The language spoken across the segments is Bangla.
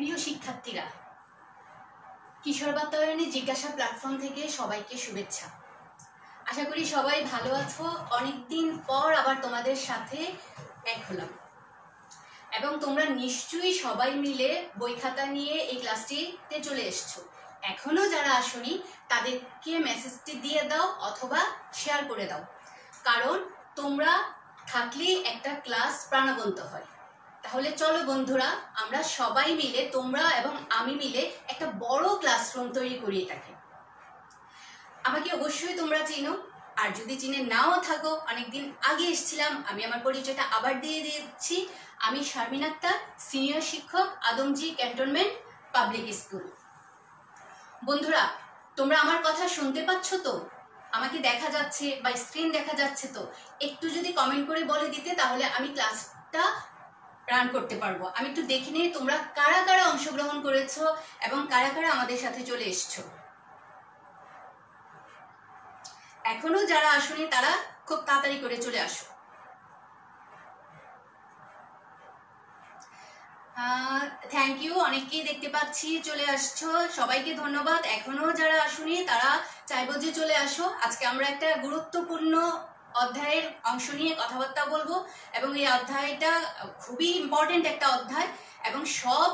প্রিয় শিক্ষার্থীরা, কিশোর বাতায়নে জিজ্ঞাসা প্ল্যাটফর্ম থেকে সবাইকে শুভেচ্ছা। আশা করি সবাই ভালো আছো। অনেকদিন পর আবার তোমাদের সাথে এক হলাম এবং তোমরা নিশ্চয়ই সবাই মিলে বই খাতা নিয়ে এই ক্লাসটিতে চলে এসছো। এখনো যারা আসোনি তাদেরকে মেসেজটি দিয়ে দাও অথবা শেয়ার করে দাও, কারণ তোমরা থাকলেই একটা ক্লাস প্রাণবন্ত হয়। তাহলে চলো বন্ধুরা, আমরা সবাই মিলে, তোমরা এবং আমি মিলে একটা বড় ক্লাসরুম তৈরি করি এটাকে। আমাকে অবশ্যই তোমরা চিনো, আর যদি চিনে নাও থাকো, অনেকদিন আগে এসেছিলাম, আমি আমার পরিচয়টা আবার দিয়ে দিচ্ছি। আমি শারমিন আক্তার, সিনিয়র শিক্ষক, আদমজি ক্যান্টনমেন্ট পাবলিক স্কুল। বন্ধুরা, তোমরা আমার কথা শুনতে পাচ্ছ তো? আমাকে দেখা যাচ্ছে বা স্ক্রিন দেখা যাচ্ছে তো? একটু যদি কমেন্ট করে বলে দিতে, তাহলে আমি ক্লাসটা রান করতে পারবো। আমি একটু দেখে নিয়ে তোমরা কারা কারা অংশগ্রহণ করেছো এবং কারা কারা আমাদের সাথে চলে এসছো। এখনো যারা আসেনি তারা খুব তাড়াতাড়ি করে চলে আসো। থ্যাংক ইউ, অনেককেই দেখতে পাচ্ছি চলে আসছো, সবাইকে ধন্যবাদ। এখনো যারা আসেনি তারা চাইবো যে চলে আসো। আজকে আমরা একটা গুরুত্বপূর্ণ অধ্যায়ের অংশ নিয়ে কথাবার্তা বলবো এবং এই অধ্যায়টা খুবই ইম্পর্টেন্ট একটা অধ্যায় এবং সব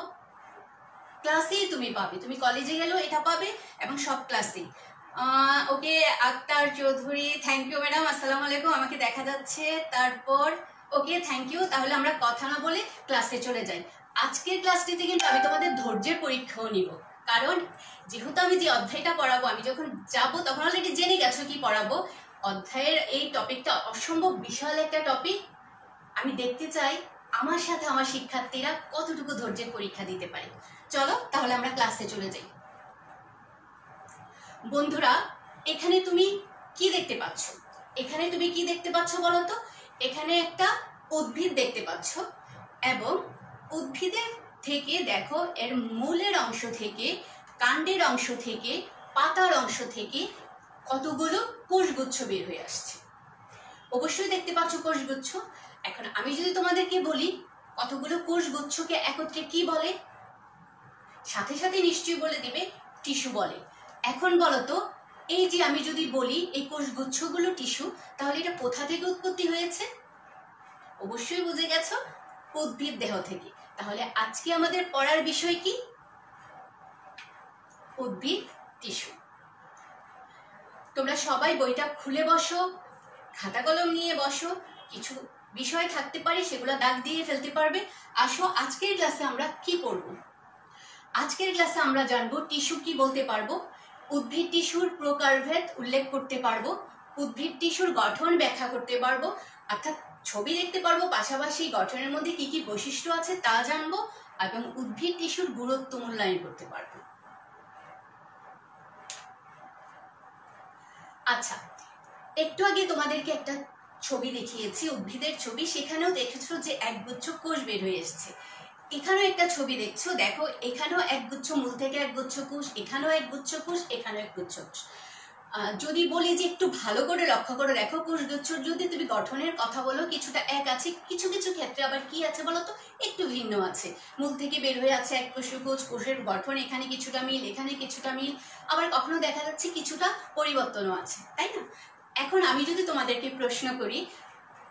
ক্লাসেই তুমি পাবে। তুমি কলেজে গেলেও এটা পাবে এবং সব ক্লাসেই। Okay, Akhtar Chowdhury, thank you madam. আসসালামু আলাইকুম, আমাকে দেখা যাচ্ছে। তারপর ওকে, থ্যাংক ইউ। তাহলে আমরা কথা না বলে ক্লাসে চলে যাই। আজকের ক্লাসটিতে কিন্তু আমি তোমাদের ধৈর্যের পরীক্ষাও নিব, কারণ যেহেতু আমি যে অধ্যায়টা পড়াবো, আমি যখন যাব তখন অলরেডি জেনে গেছো কি পড়াবো। অধ্যায়ের এই টপিকটা অসম্ভব বিশাল একটা টপিক। আমি দেখতে চাই আমার সাথে আমার শিক্ষার্থীরা কতটুকু ধৈর্যের পরীক্ষা দিতে পারে। চলো তাহলে আমরা ক্লাসে চলে যাই। বন্ধুরা, এখানে তুমি কি দেখতে পাচ্ছ? এখানে তুমি কি দেখতে পাচ্ছ বলো তো? এখানে একটা উদ্ভিদ দেখতে পাচ্ছ এবং উদ্ভিদের থেকে দেখো, এর মূলের অংশ থেকে, কাণ্ডের অংশ থেকে, পাতার অংশ থেকে কতগুলো কোষগুচ্ছ বের হয়ে আসছে। অবশ্যই দেখতে পাচ্ছ কোষগুচ্ছ। এখন আমি যদি তোমাদেরকে বলি কতগুলো কোষগুচ্ছকে একত্রে কি বলে, সাথে সাথে নিশ্চয়ই বলে দিবে টিস্যু বলে। এখন বলো তো, এই যে আমি যদি বলি এই কোষগুচ্ছগুলো টিস্যু, তাহলে এটা কোথা থেকে উৎপত্তি হয়েছে? অবশ্যই বুঝে গেছো, উদ্ভিদ দেহ থেকে। তাহলে আজকে আমাদের পড়ার বিষয় কি? উদ্ভিদ টিস্যু। তোমরা সবাই বইটা খুলে বসো, খাতা কলম নিয়ে বসো। কিছু বিষয় থাকতে পারে সেগুলো দাগ দিয়ে ফেলতে পারবে। আসো, আজকের ক্লাসে আমরা কি পড়বো? আজকের ক্লাসে আমরা জানবো টিস্যু কি বলতে পারবো, উদ্ভিদ টিস্যুর প্রকারভেদ উল্লেখ করতে পারবো, উদ্ভিদ টিস্যুর গঠন ব্যাখ্যা করতে পারবো, অর্থাৎ ছবি দেখতে পারবো, পাশাপাশি গঠনের মধ্যে কি কি বৈশিষ্ট্য আছে তা জানবো এবং উদ্ভিদ টিস্যুর গুরুত্ব মূল্যায়ন করতে পারবো। আচ্ছা, একটু আগে তোমাদেরকে একটা ছবি দেখিয়েছি, উদ্ভিদের ছবি। সেখানেও দেখেছো যে একগুচ্ছ কোষ বের হয়ে এসছে। এখানেও একটা ছবি দেখছো, দেখো এখানেও একগুচ্ছ, মূল থেকে একগুচ্ছ কোষ, এখানেও একগুচ্ছ কোষ, এখানেও একগুচ্ছ কোষ। যদি বলি যে একটু ভালো করে লক্ষ্য করে দেখো, কোষগুচ্ছর যদি তুমি গঠনের কথা বলো, কিছুটা এক আছে, কিছু কিছু ক্ষেত্রে আবার কি আছে বলো তো, একটু ভিন্ন আছে। মূল থেকে বের হয়ে আছে এককোষীয় কোষ, কোষের গঠন এখানে কিছুটা মিল, এখানে কিছুটা মিল, আবার কখনো দেখা যাচ্ছে কিছুটা পরিবর্তনও আছে, তাই না? এখন আমি যদি তোমাদেরকে প্রশ্ন করি,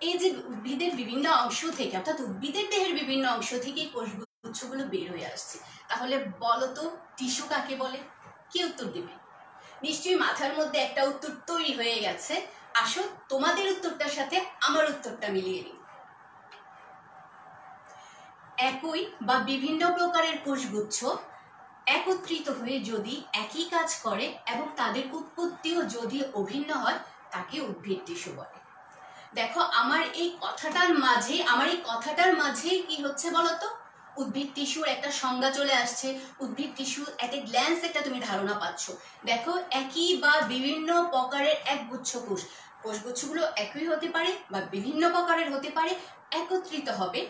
এই যে উদ্ভিদের বিভিন্ন অংশ থেকে, অর্থাৎ উদ্ভিদের দেহের বিভিন্ন অংশ থেকে কোষগুচ্ছগুলো বের হয়ে আসছে, তাহলে বলো তো টিস্যু কাকে বলে? কি উত্তর দিবে? নিশ্চয়ই মাথার মধ্যে একটা উত্তর তৈরি হয়ে গেছে। আসো তোমাদের উত্তরটার সাথে আমার উত্তরটা মিলিয়ে নিই। একই বা বিভিন্ন প্রকারের কোষগুচ্ছ একত্রিত হয়ে যদি একই কাজ করে এবং তাদের উৎপত্তিও যদি অভিন্ন হয়, তাকে উদ্ভিদ টিস্যু বলে। দেখো, আমার এই কথাটার মাঝে কি হচ্ছে বলতো? উদ্ভিদ টিস্যুর একটা সংজ্ঞা চলে আসছে। উদ্ভিদ টিস্যু এট এ গ্ল্যান্স একটা তুমি ধারণা পাচ্ছ। দেখো, একই বা বিভিন্ন প্রকারের একগুচ্ছ কোষ, কোষগুচ্ছগুলো একই হতে পারে বা বিভিন্ন প্রকারের হতে পারে, একত্রিত হবে,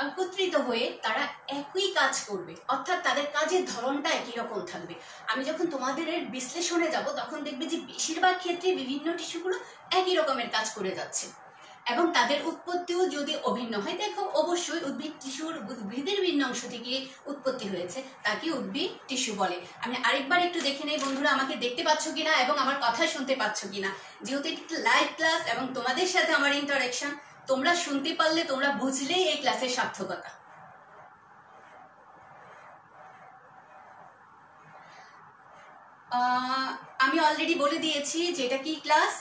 একত্রিত হয়ে তারা একই কাজ করবে, অর্থাৎ তাদের কাজের ধরনটা একই রকম থাকবে। আমি যখন তোমাদের বিশ্লেষণে যাব তখন দেখবে যে বেশিরভাগ ক্ষেত্রে বিভিন্ন টিস্যুগুলো একই রকমের কাজ করে যাচ্ছে। এবং তাদের উৎপত্তিও যদি অভিন্ন হয়, দেখো অবশ্যই উদ্ভিদ টিস্যুর উদ্ভিদের ভিন্ন অংশ থেকে উৎপত্তি হয়েছে, তাকে উদ্ভিদ টিস্যু বলে। আমি আরেকবার একটু দেখে নেই বন্ধুরা আমাকে দেখতে পাচ্ছ কিনা এবং আমার কথা শুনতে পাচ্ছ কিনা। যেহেতু একটু লাইভ ক্লাস এবং তোমাদের সাথে আমার ইন্টারাকশন, তোমরা শুনতে পারলে, তোমরা বুঝলেই এই ক্লাসের সার্থকতা। আমি অলরেডি বলে দিয়েছি যে এটা কি ক্লাস।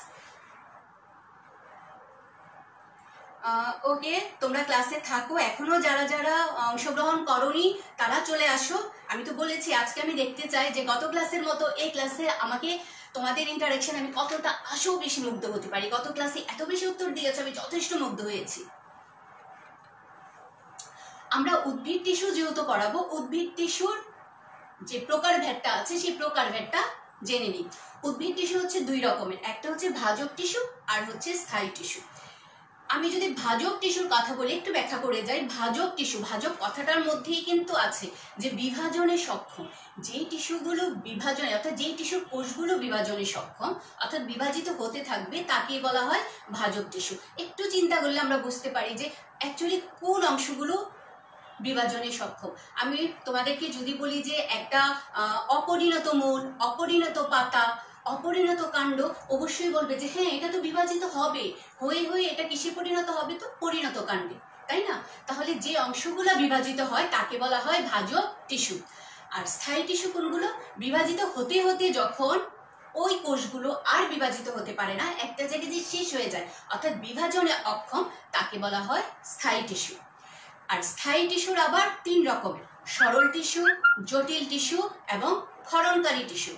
ওকে, তোমরা ক্লাসে থাকো, এখনো যারা যারা অংশগ্রহণ করোনি তারা চলে আসো। আমি তো বলেছি আজকে আমি দেখতে চাই যে গত ক্লাসের মতো এই ক্লাসে আমাকে তোমাদের ইন্টারাকশন আমি কতটা আশাও বেশি মুগ্ধ হতে পারি। গত ক্লাসে এত বেশি উত্তর দিয়েছে, আমি যথেষ্ট মুগ্ধ হয়েছি। আমরা উদ্ভিদ টিস্যু যেহেতু করাবো, উদ্ভিদ টিস্যুর যে প্রকারভেদটা আছে সেই প্রকারভেদটা জেনে নিই। উদ্ভিদ টিস্যু হচ্ছে দুই রকমের, একটা হচ্ছে ভাজক টিস্যু আর হচ্ছে স্থায়ী টিস্যু। আমি যদি ভাজক টিস্যুর কথা বলি, একটু ব্যাখ্যা করে যাই। ভাজক টিস্যু, ভাজক কথাটার মধ্যেই কিন্তু আছে যে বিভাজনে সক্ষম। যেই টিস্যুগুলো বিভাজনে, অর্থাৎ যেই টিস্যুর কোষগুলো বিভাজনে সক্ষম, অর্থাৎ বিভাজিত হতে থাকবে, তাকে বলা হয় ভাজক টিস্যু। একটু চিন্তা করলে আমরা বুঝতে পারি যে অ্যাকচুয়ালি কোন অংশগুলো বিভাজনে সক্ষম। আমি তোমাদেরকে যদি বলি যে একটা অপরিণত মূল, অপরিণত পাতা, অপরিণত কাণ্ড, অবশ্যই বলবে যে হ্যাঁ এটা তো বিভাজিত হবে, হয়ে হয়ে এটা কিসে পরিণত হবে, তো পরিণত কাণ্ডে, তাই না? তাহলে যে অংশগুলো বিভাজিত হয় তাকে বলা হয় ভাজক টিস্যু। আর স্থায়ী টিস্যু কোনগুলো? বিভাজিত হতে হতে যখন ওই কোষগুলো আর বিভাজিত হতে পারে না, একটা জায়গায় যে শেষ হয়ে যায়, অর্থাৎ বিভাজনে অক্ষম, তাকে বলা হয় স্থায়ী টিস্যু। আর স্থায়ী টিস্যুর আবার তিন রকমের: সরল টিস্যু, জটিল টিস্যু এবং ক্ষরণকারী টিস্যু।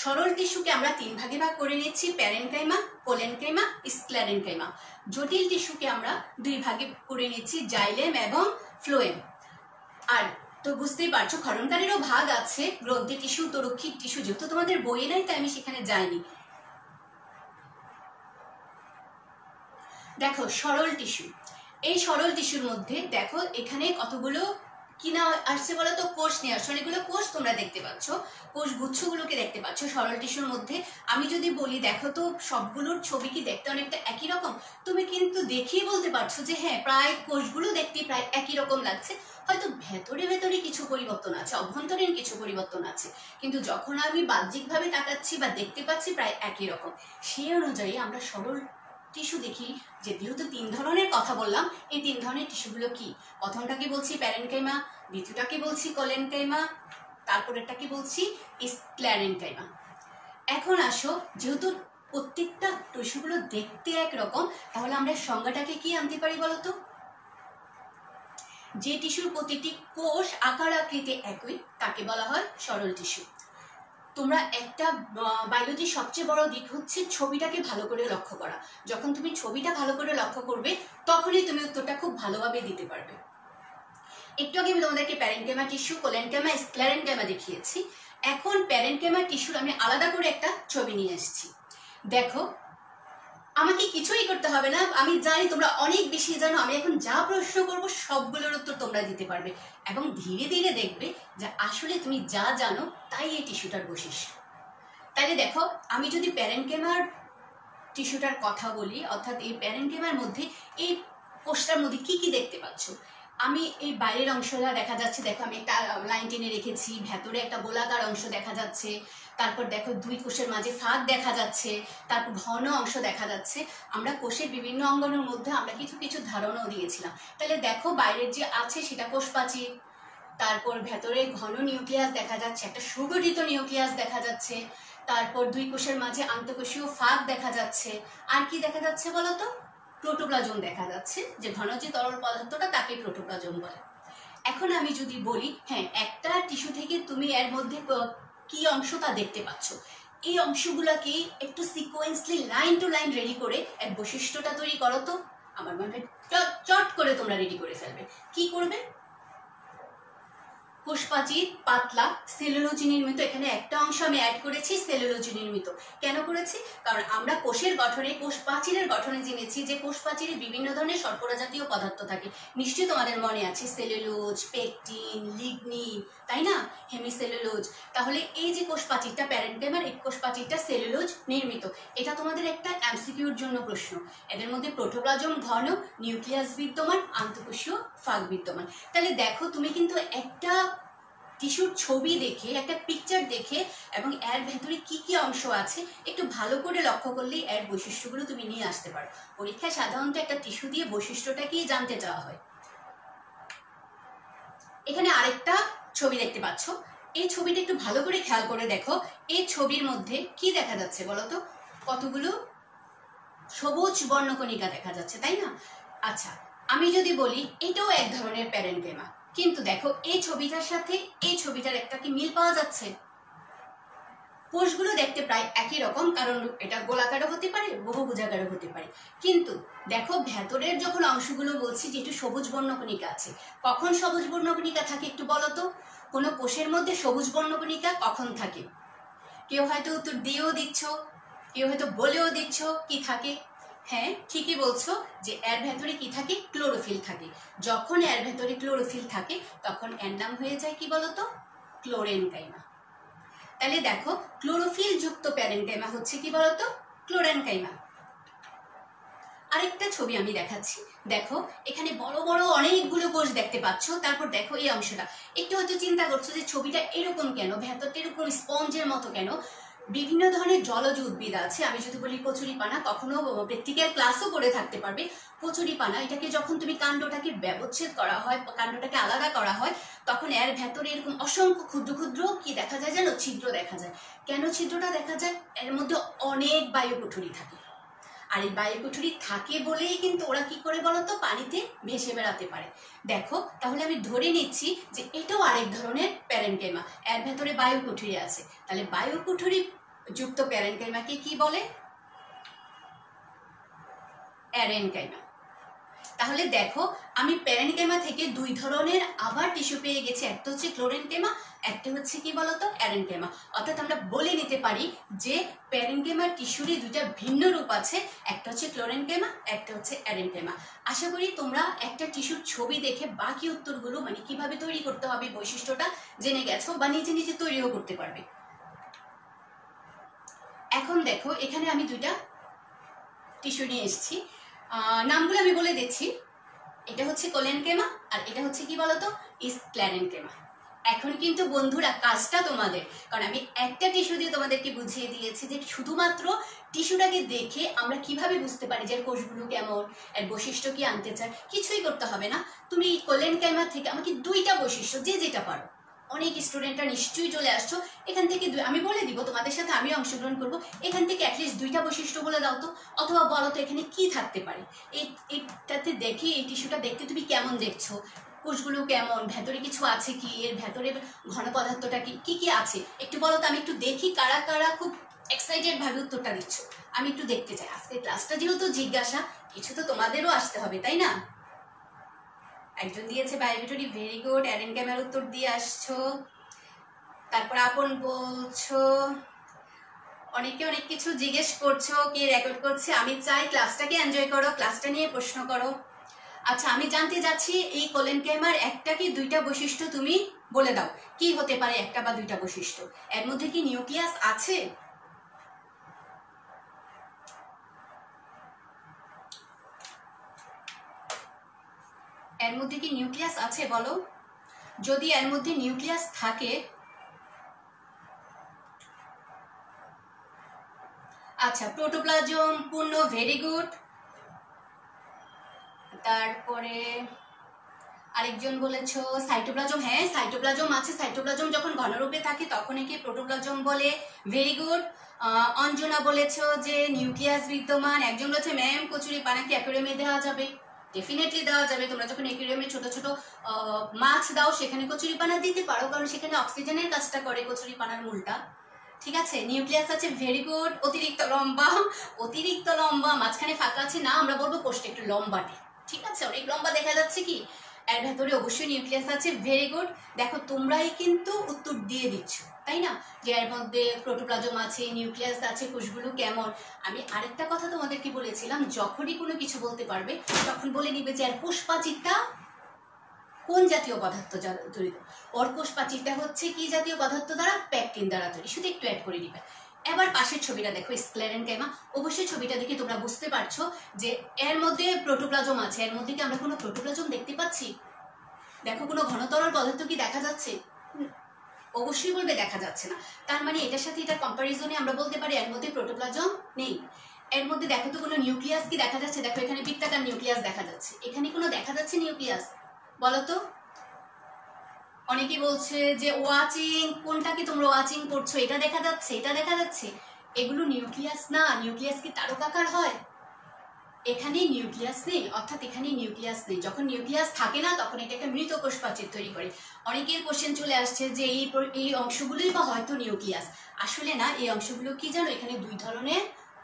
সরল টিস্যুকে আমরা তিন ভাগে ভাগ করে নিচ্ছি: প্যারেনকাইমা, কোলেনকাইমা, স্ক্লেরেনকাইমা। জটিল টিস্যুকে আমরা দুই ভাগে করে নিচ্ছি: জাইলেম এবং ফ্লোয়েম। আর তো বুঝতেই পারছো ক্ষরণকারীরও ভাগ আছে, গ্রন্থি টিস্যু, তরুক্ষিক টিস্যু। যেহেতু তোমাদের বইয়ে নাই তাই আমি সেখানে যাইনি। দেখো সরল টিস্যু, এই সরল টিস্যুর মধ্যে দেখো এখানে কতগুলো কি না আসছে বলো তো? কোষ নিয়ে আসছে, অনেকগুলো কোষ তোমরা দেখতে পাচ্ছ, কোষ গুচ্ছগুলোকে দেখতে পাচ্ছ সরল টিস্যুর মধ্যে। আমি যদি বলি দেখো তো সবগুলোর ছবি কি দেখতে অনেকটা একই রকম, তুমি কিন্তু দেখেই বলতে পারছো যে হ্যাঁ প্রায় কোষগুলো দেখতে প্রায় একই রকম লাগছে। হয়তো ভেতরে ভেতরে কিছু পরিবর্তন আছে, অভ্যন্তরীণ কিছু পরিবর্তন আছে, কিন্তু যখন আমি বাহ্যিকভাবে তাকাচ্ছি বা দেখতে পাচ্ছি প্রায় একই রকম। সেই অনুযায়ী আমরা সরল টিস্যু দেখি যে যেহেতু তিন ধরনের কথা বললাম, এই তিন ধরনের টিস্যুগুলো কি? প্রথমটাকে বলছি প্যারেনকাইমা, দ্বিতীয়টাকে বলছি কোলেনকাইমা, তারপরেরটাকে বলছি স্ক্লেরেনকাইমা। এখন আসো, যেহেতু প্রত্যেকটা টিস্যুগুলো দেখতে একরকম, তাহলে আমরা সংজ্ঞাটাকে কি আনতে পারি বলতো? যে টিস্যুর প্রতিটি কোষ আকার আকৃতি একই, তাকে বলা হয় সরল টিস্যু। তোমরা একটা বায়োলজির সবচেয়ে বড় দিক হচ্ছে ছবিটাকে ভালো করে লক্ষ্য করা। যখন তুমি ছবিটা ভালো করে লক্ষ্য করবে তখনই তুমি উত্তরটা খুব ভালোভাবে দিতে পারবে। একটু আগে আমি তোমাদেরকে প্যারেনকাইমা টিস্যু, কোলেনকাইমা, স্ক্লেরেনকাইমা দেখিয়েছি। এখন প্যারেনকাইমা টিস্যুর আমি আলাদা করে একটা ছবি নিয়ে এসেছি। দেখো আমাকে কিছুই করতে হবে না, আমি জানি তোমরা অনেক বেশি জানো। আমি এখন যা প্রশ্ন করব সবগুলোর উত্তর তোমরা দিতে পারবে এবং ধীরে ধীরে দেখবে যে আসলে তুমি যা জানো তাই এই টিস্যুটার বৈশিষ্ট্য। তাইলে দেখো আমি যদি প্যারেনকাইমার টিস্যুটার কথা বলি, অর্থাৎ এই প্যারেনকাইমার মধ্যে এই কোষটার মধ্যে কি কি দেখতে পাচ্ছ? আমি এই বাইরের অংশটা দেখা যাচ্ছে, দেখো আমি একটা লাইন টেনে রেখেছি, ভেতরে একটা গোলাকার অংশ দেখা যাচ্ছে, তারপর দেখো দুই কোষের মাঝে ফাঁক দেখা যাচ্ছে, তারপর ঘন অংশ দেখা যাচ্ছে। আমরা কোষের বিভিন্ন অঙ্গনের মধ্যে আমরা কিছু কিছু ধারণাও দিয়েছিলাম। তাহলে দেখো বাইরের যে আছে সেটা কোষপ্রাচীর, তারপর ভেতরে ঘন নিউক্লিয়াস দেখা যাচ্ছে, একটা সুগঠিত নিউক্লিয়াস দেখা যাচ্ছে, তারপর দুই কোষের মাঝে আন্তঃকোষীয় ফাঁক দেখা যাচ্ছে। আর কি দেখা যাচ্ছে বলতো? প্রোটোপ্লাজম দেখা যাচ্ছে, যে ঘন যে তরল পদার্থটা তাকে প্রোটোপ্লাজম বলে। এখন আমি যদি বলি হ্যাঁ একটা টিস্যু থেকে তুমি এর মধ্যে কি অংশটা দেখতে পাচ্ছ, এই অংশগুলোকে একটু sequentially line to line ready করে এর বৈশিষ্ট্যটা তৈরি করো তো। আমার মনে হয় চট করে তোমরা রেডি করে ফেলবে। কি করবে? কোষপ্রাচীর পাতলা সেলুলোজ নির্মিত। এখানে একটা অংশ আমি অ্যাড করেছি সেলুলোজ নির্মিত। কেন করেছি? কারণ আমরা কোষের গঠনে, কোষ প্রাচীরের গঠনে জেনেছি যে কোষ প্রাচীরে বিভিন্ন ধরনের শর্করা জাতীয় পদার্থ থাকে। নিশ্চয়ই তোমাদের মনে আছে সেলুলোজ, পেকটিন, লিগনিন, তাই না, হেমিসেলুলোজ। তাহলে এই যে কোষ প্রাচীরটা প্যারেনকাইমার, এই কোষ প্রাচীরটা সেলুলোজ নির্মিত। এটা তোমাদের একটা এমসিকিউর জন্য প্রশ্ন। এদের মধ্যে প্রোটোপ্লাজম ঘন, নিউক্লিয়াস বিদ্যমান, আন্তঃকোষীয় ফাঁক বিদ্যমান। তাহলে দেখো তুমি কিন্তু একটা টিস্যুর ছবি দেখে, একটা পিকচার দেখে এবং এর ভেতরে কি কি অংশ আছে একটু ভালো করে লক্ষ্য করলেই এর বৈশিষ্ট্যগুলো তুমি নিয়ে আসতে পারো। পরীক্ষায় সাধারণত একটা টিস্যু দিয়ে বৈশিষ্ট্যটা কি জানতে চাওয়া হয়। এখানে আরেকটা ছবি দেখতে পাচ্ছ। এই ছবিটা একটু ভালো করে খেয়াল করে দেখো। এই ছবির মধ্যে কি দেখা যাচ্ছে বলো তো? কতগুলো সবুজ বর্ণকণিকা দেখা যাচ্ছে, তাই না? আচ্ছা, আমি যদি বলি এটাও এক ধরনের প্যারেনকাইমা, কিন্তু দেখো এই ছবিটার সাথে এই ছবিটার একটা কি মিল পাওয়া যাচ্ছে? কোষগুলো দেখতে প্রায় একই রকম, কারণ এটা গোলাকারও হতে পারে, বহুভুজাকারও হতে পারে। কিন্তু দেখো ভেতরের যখন অংশগুলো বলছি যে একটু সবুজ বর্ণকণিকা আছে, কখন সবুজ বর্ণকণিকা থাকে একটু বলো তো? কোনো কোষের মধ্যে সবুজ বর্ণকণিকা কখন থাকে? কেউ হয়তো উত্তর দিয়েও দিচ্ছ, কেউ হয়তো বলেও দিচ্ছ কি থাকে। হ্যাঁ, ঠিকই বলছো যে এর ভেতরে কি থাকে? ক্লোরোফিল থাকে। যখন এর ভেতরে ক্লোরোফিল থাকে তখন এর নাম হয়ে যায় কি বলতো? ক্লোরেনকাইমা। তাহলে দেখো ক্লোরোফিল যুক্ত প্যারেনকাইমা হচ্ছে কি বলতো? ক্লোরেনকাইমা। আরেকটা ছবি আমি দেখাচ্ছি। দেখো এখানে বড় বড় অনেকগুলো কোষ দেখতে পাচ্ছ। তারপর দেখো এই অংশটা, একটু হয়তো চিন্তা করছো যে ছবিটা এরকম কেন, ভেতরটা এরকম স্পঞ্জের মতো কেন? বিভিন্ন ধরনের জলজ উদ্ভিদ আছে। আমি যদি বলি কচুরিপানা, কখনো প্র্যাকটিক্যাল ক্লাসও করে থাকতে পারবে। কচুরিপানা, এটাকে যখন তুমি কাণ্ডটাকে ব্যবচ্ছেদ করা হয়, কাণ্ডটাকে আলাদা করা হয়, তখন এর ভেতরে এরকম অসংখ্য ক্ষুদ্র ক্ষুদ্র কি দেখা যায় জানো? ছিদ্র দেখা যায়। কেন ছিদ্রটা দেখা যায়? এর মধ্যে অনেক বায়ুকুঠুরি থাকে। আর এই বায়ুকুঠুরি থাকে বলেই কিন্তু ওরা কি করে বলতো? পানিতে ভেসে বেড়াতে পারে। দেখো তাহলে আমি ধরে নিচ্ছি যে এটাও আরেক ধরনের প্যারেনকাইমা, এর ভেতরে বায়ুকুঠুরি আছে। তাহলে বায়ুকুঠুরি যুক্ত প্যারেনকাইমাকে কি বলে? অ্যারেনকাইমা। তাহলে দেখো আমি প্যারেনকাইমা থেকে দুই ধরনের আবার টিস্যু পেয়ে গেছি। একটা হচ্ছে ক্লোরেনকাইমা, একটা হচ্ছে কি বলতো? অ্যারেনকাইমা। অর্থাৎ আমরা বলে নিতে পারি যে প্যারেনকাইমার টিস্যুরই দুইটা ভিন্ন রূপ আছে, একটা হচ্ছে ক্লোরেনকাইমা, একটা হচ্ছে অ্যারেনকাইমা। আশা করি তোমরা একটা টিস্যুর ছবি দেখে বাকি উত্তরগুলো মানে কিভাবে তৈরি করতে হবে বৈশিষ্ট্যটা জেনে গেছো, বা নিজে নিজে তৈরিও করতে পারবে। এখন দেখো এখানে আমি দুইটা টিস্যু নিয়ে এসেছি, নামগুলো আমি বলে দিচ্ছি। এটা হচ্ছে কোলেনকেমা আর এটা হচ্ছে কি বলতো? স্ক্লেরেনকেমা। এখন কিন্তু বন্ধুরা কাজটা তোমাদের, কারণ আমি একটা টিস্যু দিয়ে তোমাদেরকে বুঝিয়ে দিয়েছি যে শুধুমাত্র টিস্যুটাকে দেখে আমরা কিভাবে বুঝতে পারি যে কোষগুলো কেমন, এর বৈশিষ্ট্য কি আনতে চায়। কিছুই করতে হবে না, তুমি কোলেনকেমা থেকে আমাকে দুইটা বৈশিষ্ট্য যে যেটা পারো, অনেক স্টুডেন্টরা নিশ্চয়ই চলে আসছো, এখান থেকে আমি বলে দিব, তোমাদের সাথে আমি অংশগ্রহণ করব। এখান থেকে অ্যাটলিস্ট দুইটা বৈশিষ্ট্য বলে দাও তো, অথবা বলো তো এখানে কি থাকতে পারে। এইটাতে দেখে, এই টিস্যুটা দেখতে তুমি কেমন দেখছো, কোষগুলো কেমন, ভেতরে কিছু আছে কি, এর ভেতরে ঘন পদার্থটা কি কি কি আছে একটু বলো তো। আমি একটু দেখি কারা কারা খুব এক্সাইটেড ভাবে উত্তরটা দিচ্ছ, আমি একটু দেখতে চাই। আজকে ক্লাসটা যেহেতু জিজ্ঞাসা, কিছু তো তোমাদেরও আসতে হবে, তাই না? একজন দিয়েছে বায়োবিটরি, ভেরি গুড। অ্যারেনকাইমার উত্তর দিয়ে আসছো। তারপর আপন বলছো, অনেকে অনেক কিছু জিজ্ঞেস করছো, কে রেকর্ড করছে। আমি চাই ক্লাসটাকে এনজয় করো, ক্লাসটা নিয়ে প্রশ্ন করো। আচ্ছা, আমি জানতে যাচ্ছি এই কোলেনকাইমার একটা কি দুইটা বৈশিষ্ট্য তুমি বলে দাও, কি হতে পারে একটা বা দুইটা বৈশিষ্ট্য। এর মধ্যে কি নিউক্লিয়াস আছে? এর মধ্যে কি নিউক্লিয়াস আছে বলো? যদি এর মধ্যে নিউক্লিয়াস থাকে, আচ্ছা প্রোটোপ্লাজম পূর্ণ, ভেরি গুড। তারপরে আরেকজন বলেছো সাইটোপ্লাজম, হ্যাঁ সাইটোপ্লাজম আছে। সাইটোপ্লাজম যখন ঘনরূপে থাকে তখন একে প্রোটোপ্লাজম বলে, ভেরি গুড। অঞ্জনা বলেছো যে নিউক্লিয়াস বিদ্যমান। একজন বলেছে ম্যাম কচুরিপানা কি অ্যাকুয়ারিয়ামে দেওয়া যাবে? ডেফিনেটলি দেওয়া যাবে। তোমরা যখন অ্যাকুয়ারিয়ামে ছোট ছোট মাছ দাও সেখানে কচুরিপানা দিতে পারো, কারণ সেখানে অক্সিজেনের কাজটা করে কচুরিপানার মূলটা। ঠিক আছে, নিউক্লিয়াস আছে, ভেরি গুড। অতিরিক্ত লম্বা, অতিরিক্ত লম্বা, মাঝখানে ফাঁকা আছে না, আমরা বলবো কোষটা একটু লম্বাটে। ঠিক আছে, অনেক লম্বা দেখা যাচ্ছে কি? এর ভেতরে অবশ্যই নিউক্লিয়াস আছে। Very good. দেখো তোমরাই কিন্তু উত্তর দিয়ে দিচ্ছ, তাই না, যে এর মধ্যে প্রোটোপ্লাজম আছে, নিউক্লিয়াস আছে, কোষগুলো কেমন। আমি আরেকটা কথা তোমাদেরকে বলেছিলাম, যখনই কোনো কিছু বলতে পারবে তখন বলে নিবে যে এর কোষপ্রাচীরটা কোন জাতীয় পদার্থ তৈরি। ওর কোষপ্রাচীরটা হচ্ছে কি জাতীয় পদার্থ দ্বারা? প্যাকটিন দ্বারা তৈরি। শুধু একটু অ্যাড করে নিবে। এবার পাশের ছবিটা দেখো, স্ক্লেরেনকাইমা। অবশ্যই ছবিটা দেখে তোমরা বুঝতে পারছো যে এর মধ্যে প্রোটোপ্লাজম আছে। এর মধ্যে কি আমরা কোনো প্রোটোপ্লাজম দেখতে পাচ্ছি? দেখো কোনো ঘনতরল পদার্থ কি দেখা যাচ্ছে? অবশ্যই বলবে দেখা যাচ্ছে না। তার মানে এটার সাথে এটার কম্পারিজনে আমরা বলতে পারি এর মধ্যে প্রোটোপ্লাজম নেই। এর মধ্যে দেখো তো কোনো নিউক্লিয়াস কি দেখা যাচ্ছে? দেখো এখানে বৃত্তাকার নিউক্লিয়াস দেখা যাচ্ছে। এখানে কোনো দেখা যাচ্ছে নিউক্লিয়াস? বলো তো। অনেকে বলছে যে ওয়াচিং, কোনটাকে তোমরা ওয়াচিং করছো? এটা দেখা যাচ্ছে, এটা দেখা যাচ্ছে। এগুলো নিউক্লিয়াস না। নিউক্লিয়াস কি তারকাকার হয়? এখানে নিউক্লিয়াস নেই, অর্থাৎ এখানে নিউক্লিয়াস নেই। যখন নিউক্লিয়াস থাকে না তখন এটাকে মৃত কোষ প্রাচীর তৈরি করে। অনেকের কোশ্চেন চলে আসছে যে এই অংশগুলোই বা হয়তো নিউক্লিয়াস। আসলে না, এই অংশগুলো কি জানো, এখানে দুই ধরনের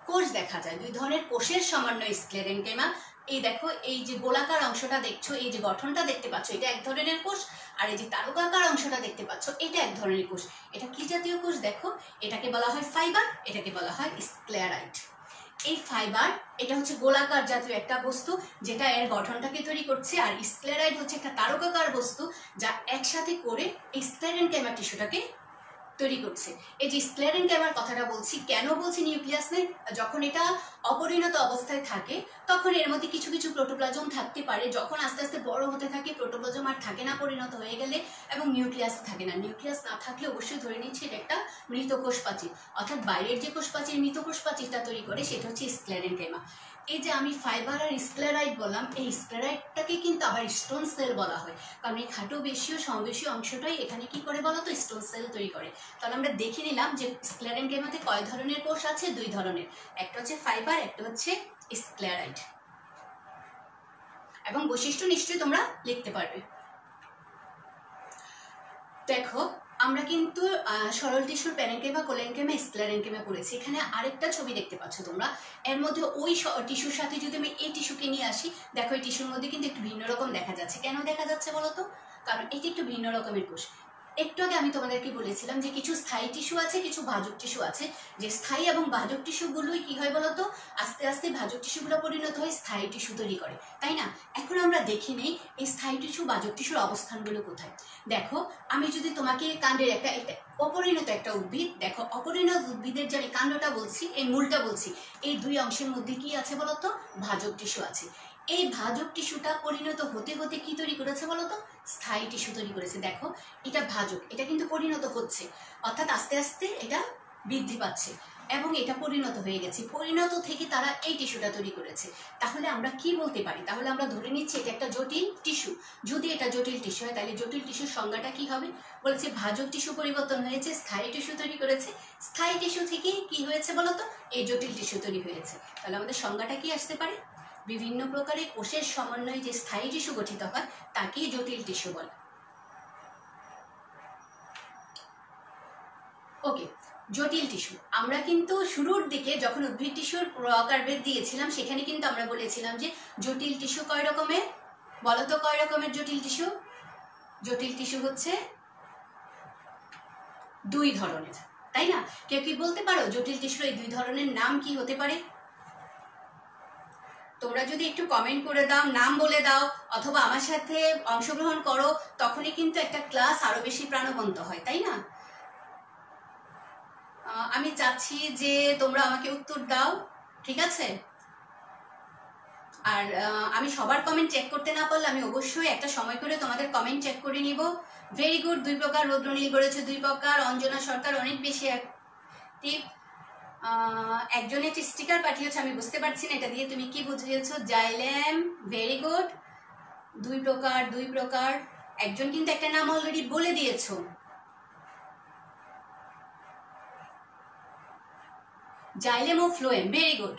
কোষ দেখা যায়, দুই ধরনের কোষের সমন্বয় স্ক্লেরেনকাইমা। এই দেখো, এই যে গোলাকার অংশটা দেখছো, এই যে গঠনটা দেখতে পাচ্ছ, এটা এক ধরনের কোষ। আর এই যে তারকাকার অংশটা দেখতে পাচ্ছ, এটা এক ধরনের কোষ। এটা কি জাতীয় কোষ দেখো? এটাকে বলা হয় ফাইবার, এটাকে বলা হয় স্ক্লেরাইট। এই ফাইবার, এটা হচ্ছে গোলাকার জাতীয় একটা বস্তু যেটা এর গঠনটাকে তৈরি করছে। আর স্ক্লেরাইড হচ্ছে একটা তারকাকার বস্তু যা একসাথে করে এই স্ক্লেরেনকাইমা টিস্যুটাকে তৈরি করছে। এই যে স্ক্লেরেনকাইমার কথাটা বলছি, কেন বলছি নিউক্লিয়াস নেই? যখন এটা অপরিণত অবস্থায় থাকে তখন এর মধ্যে কিছু কিছু প্রোটোপ্লাজম থাকতে পারে। যখন আস্তে আস্তে বড় হতে থাকে প্রোটোপ্লাজম আর থাকে না, পরিণত হয়ে গেলে, এবং নিউক্লিয়াস থাকে না। নিউক্লিয়াস না থাকলে অবশ্যই ধরে নিচ্ছি এটা একটা মৃত কোষ প্রাচীর, অর্থাৎ বাইরের যে কোষ প্রাচীর, মৃত কোষ প্রাচীরটা তৈরি করে সেটা হচ্ছে স্ক্লেরেনকাইমা। এই যে আমি ফাইবার আর স্ক্লেরাইড বললাম, এই স্ক্লেরাইডটাকে কিন্তু আবার স্টোন সেল বলা হয়, কারণ এই খাটো বেশীয় সমবেশীয় অংশটাই এখানে কি করে বলো তো, স্টোন সেল তৈরি করে। তাহলে আমরা দেখে নিলাম যে স্ক্লেরেনকাইমাতে কয় ধরনের কোষ আছে? দুই ধরনের। একটা হচ্ছে ফাইবার, একটা হচ্ছে স্ক্লেরাইড। এবং বৈশিষ্ট্য নিশ্চয়ই তোমরা লিখতে পারবে। দেখো আমরা কিন্তু সরল টিস্যুর প্যারেনকাইমা, কোলেনকাইমা, স্ক্লেরেনকাইমা পড়েছি। এখানে আরেকটা ছবি দেখতে পাচ্ছ তোমরা। এর মধ্যে ওই টিস্যুর সাথে যদি আমি এই টিস্যুকে নিয়ে আসি, দেখো এই টিস্যুর মধ্যে কিন্তু একটু ভিন্ন রকম দেখা যাচ্ছে। কেন দেখা যাচ্ছে বলো তো? কারণ এটি একটু ভিন্ন রকমের কোষ। একটু আগে আমি তোমাদেরকে বলেছিলাম যে কিছু স্থায়ী টিস্যু আছে, কিছু ভাজক টিস্যু আছে। যে স্থায়ী এবং ভাজক টিস্যুগুলোই কি হয় বলতো, আস্তে আস্তে ভাজক টিস্যুগুলো পরিণত হয় স্থায়ী টিস্যু তৈরি করে, তাই না? এখন আমরা দেখে নেই এই স্থায়ী টিস্যু, ভাজক টিস্যুর অবস্থানগুলো কোথায়। দেখো আমি যদি তোমাকে কাণ্ডের একটা অপরিণত একটা উদ্ভিদ, দেখো অপরিণত উদ্ভিদের যে আমি কাণ্ডটা বলছি, এই মূলটা বলছি, এই দুই অংশের মধ্যে কি আছে বলতো? ভাজক টিস্যু আছে। এই ভাজক টিস্যুটা পরিণত হতে হতে কি তৈরি করেছে বলতো? স্থায়ী টিস্যু তৈরি করেছে। দেখো এটা ভাজক, এটা কিন্তু পরিণত হচ্ছে, অর্থাৎ আস্তে আস্তে এটা বৃদ্ধি পাচ্ছে এবং এটা পরিণত হয়ে গেছে। পরিণত থেকে তারা এই টিস্যুটা তৈরি করেছে। তাহলে আমরা কি বলতে পারি? তাহলে আমরা ধরে নিচ্ছি এটা একটা জটিল টিস্যু। যদি এটা জটিল টিস্যু হয় তাহলে জটিল টিস্যুর সংজ্ঞাটা কি হবে? বলেছে ভাজক টিস্যু পরিবর্তন হয়েছে, স্থায়ী টিস্যু তৈরি করেছে। স্থায়ী টিস্যু থেকে কি হয়েছে বলতো? এই জটিল টিস্যু তৈরি হয়েছে। তাহলে আমাদের সংজ্ঞাটা কি আসতে পারে? বিভিন্ন প্রকারের কোষের সমন্বয়ে যে স্থায়ী টিস্যু গঠিত হয় তাকেই জটিল টিস্যু বলে। ওকে, জটিল টিস্যু। আমরা কিন্তু শুরুর দিকে যখন উদ্ভিদ টিস্যুর প্রকারভেদ দিয়েছিলাম সেখানে কিন্তু আমরা বলেছিলাম যে জটিল টিস্যু কয় রকমের? বলতো কয় রকমের জটিল টিস্যু? জটিল টিস্যু হচ্ছে দুই ধরনের, তাই না? কেউ কি বলতে পারো জটিল টিস্যুর এই দুই ধরনের নাম কি হতে পারে? তোমরা যদি একটু কমেন্ট করে দাও, নাম বলে দাও, অথবা আমার সাথে অংশগ্রহণ করো, তখনই কিন্তু একটা ক্লাস আরো বেশি প্রাণবন্ত হয়, তাই না? আমি চাচ্ছি যে তোমরা আমাকে উত্তর দাও, ঠিক আছে? আর আমি সবার কমেন্ট চেক করতে না পারলে আমি অবশ্যই একটা সময় করে তোমাদের কমেন্ট চেক করে নিব। Very good. দুই প্রকার রৌদ্রনীল গড়েছে, দুই প্রকার। অঞ্জনা সরকার অনেক বেশি অ্যাক্টিভ। একজন একটি স্টিকার পাঠিয়েছে, আমি বুঝতে পারছি না এটা দিয়ে তুমি কি বুঝিয়েছো। Xylem, very good. দুই প্রকার, দুই প্রকার। একজন কিন্তু একটা নাম অলরেডি বলে দিয়েছো। জাইলেম ও phloem, very good.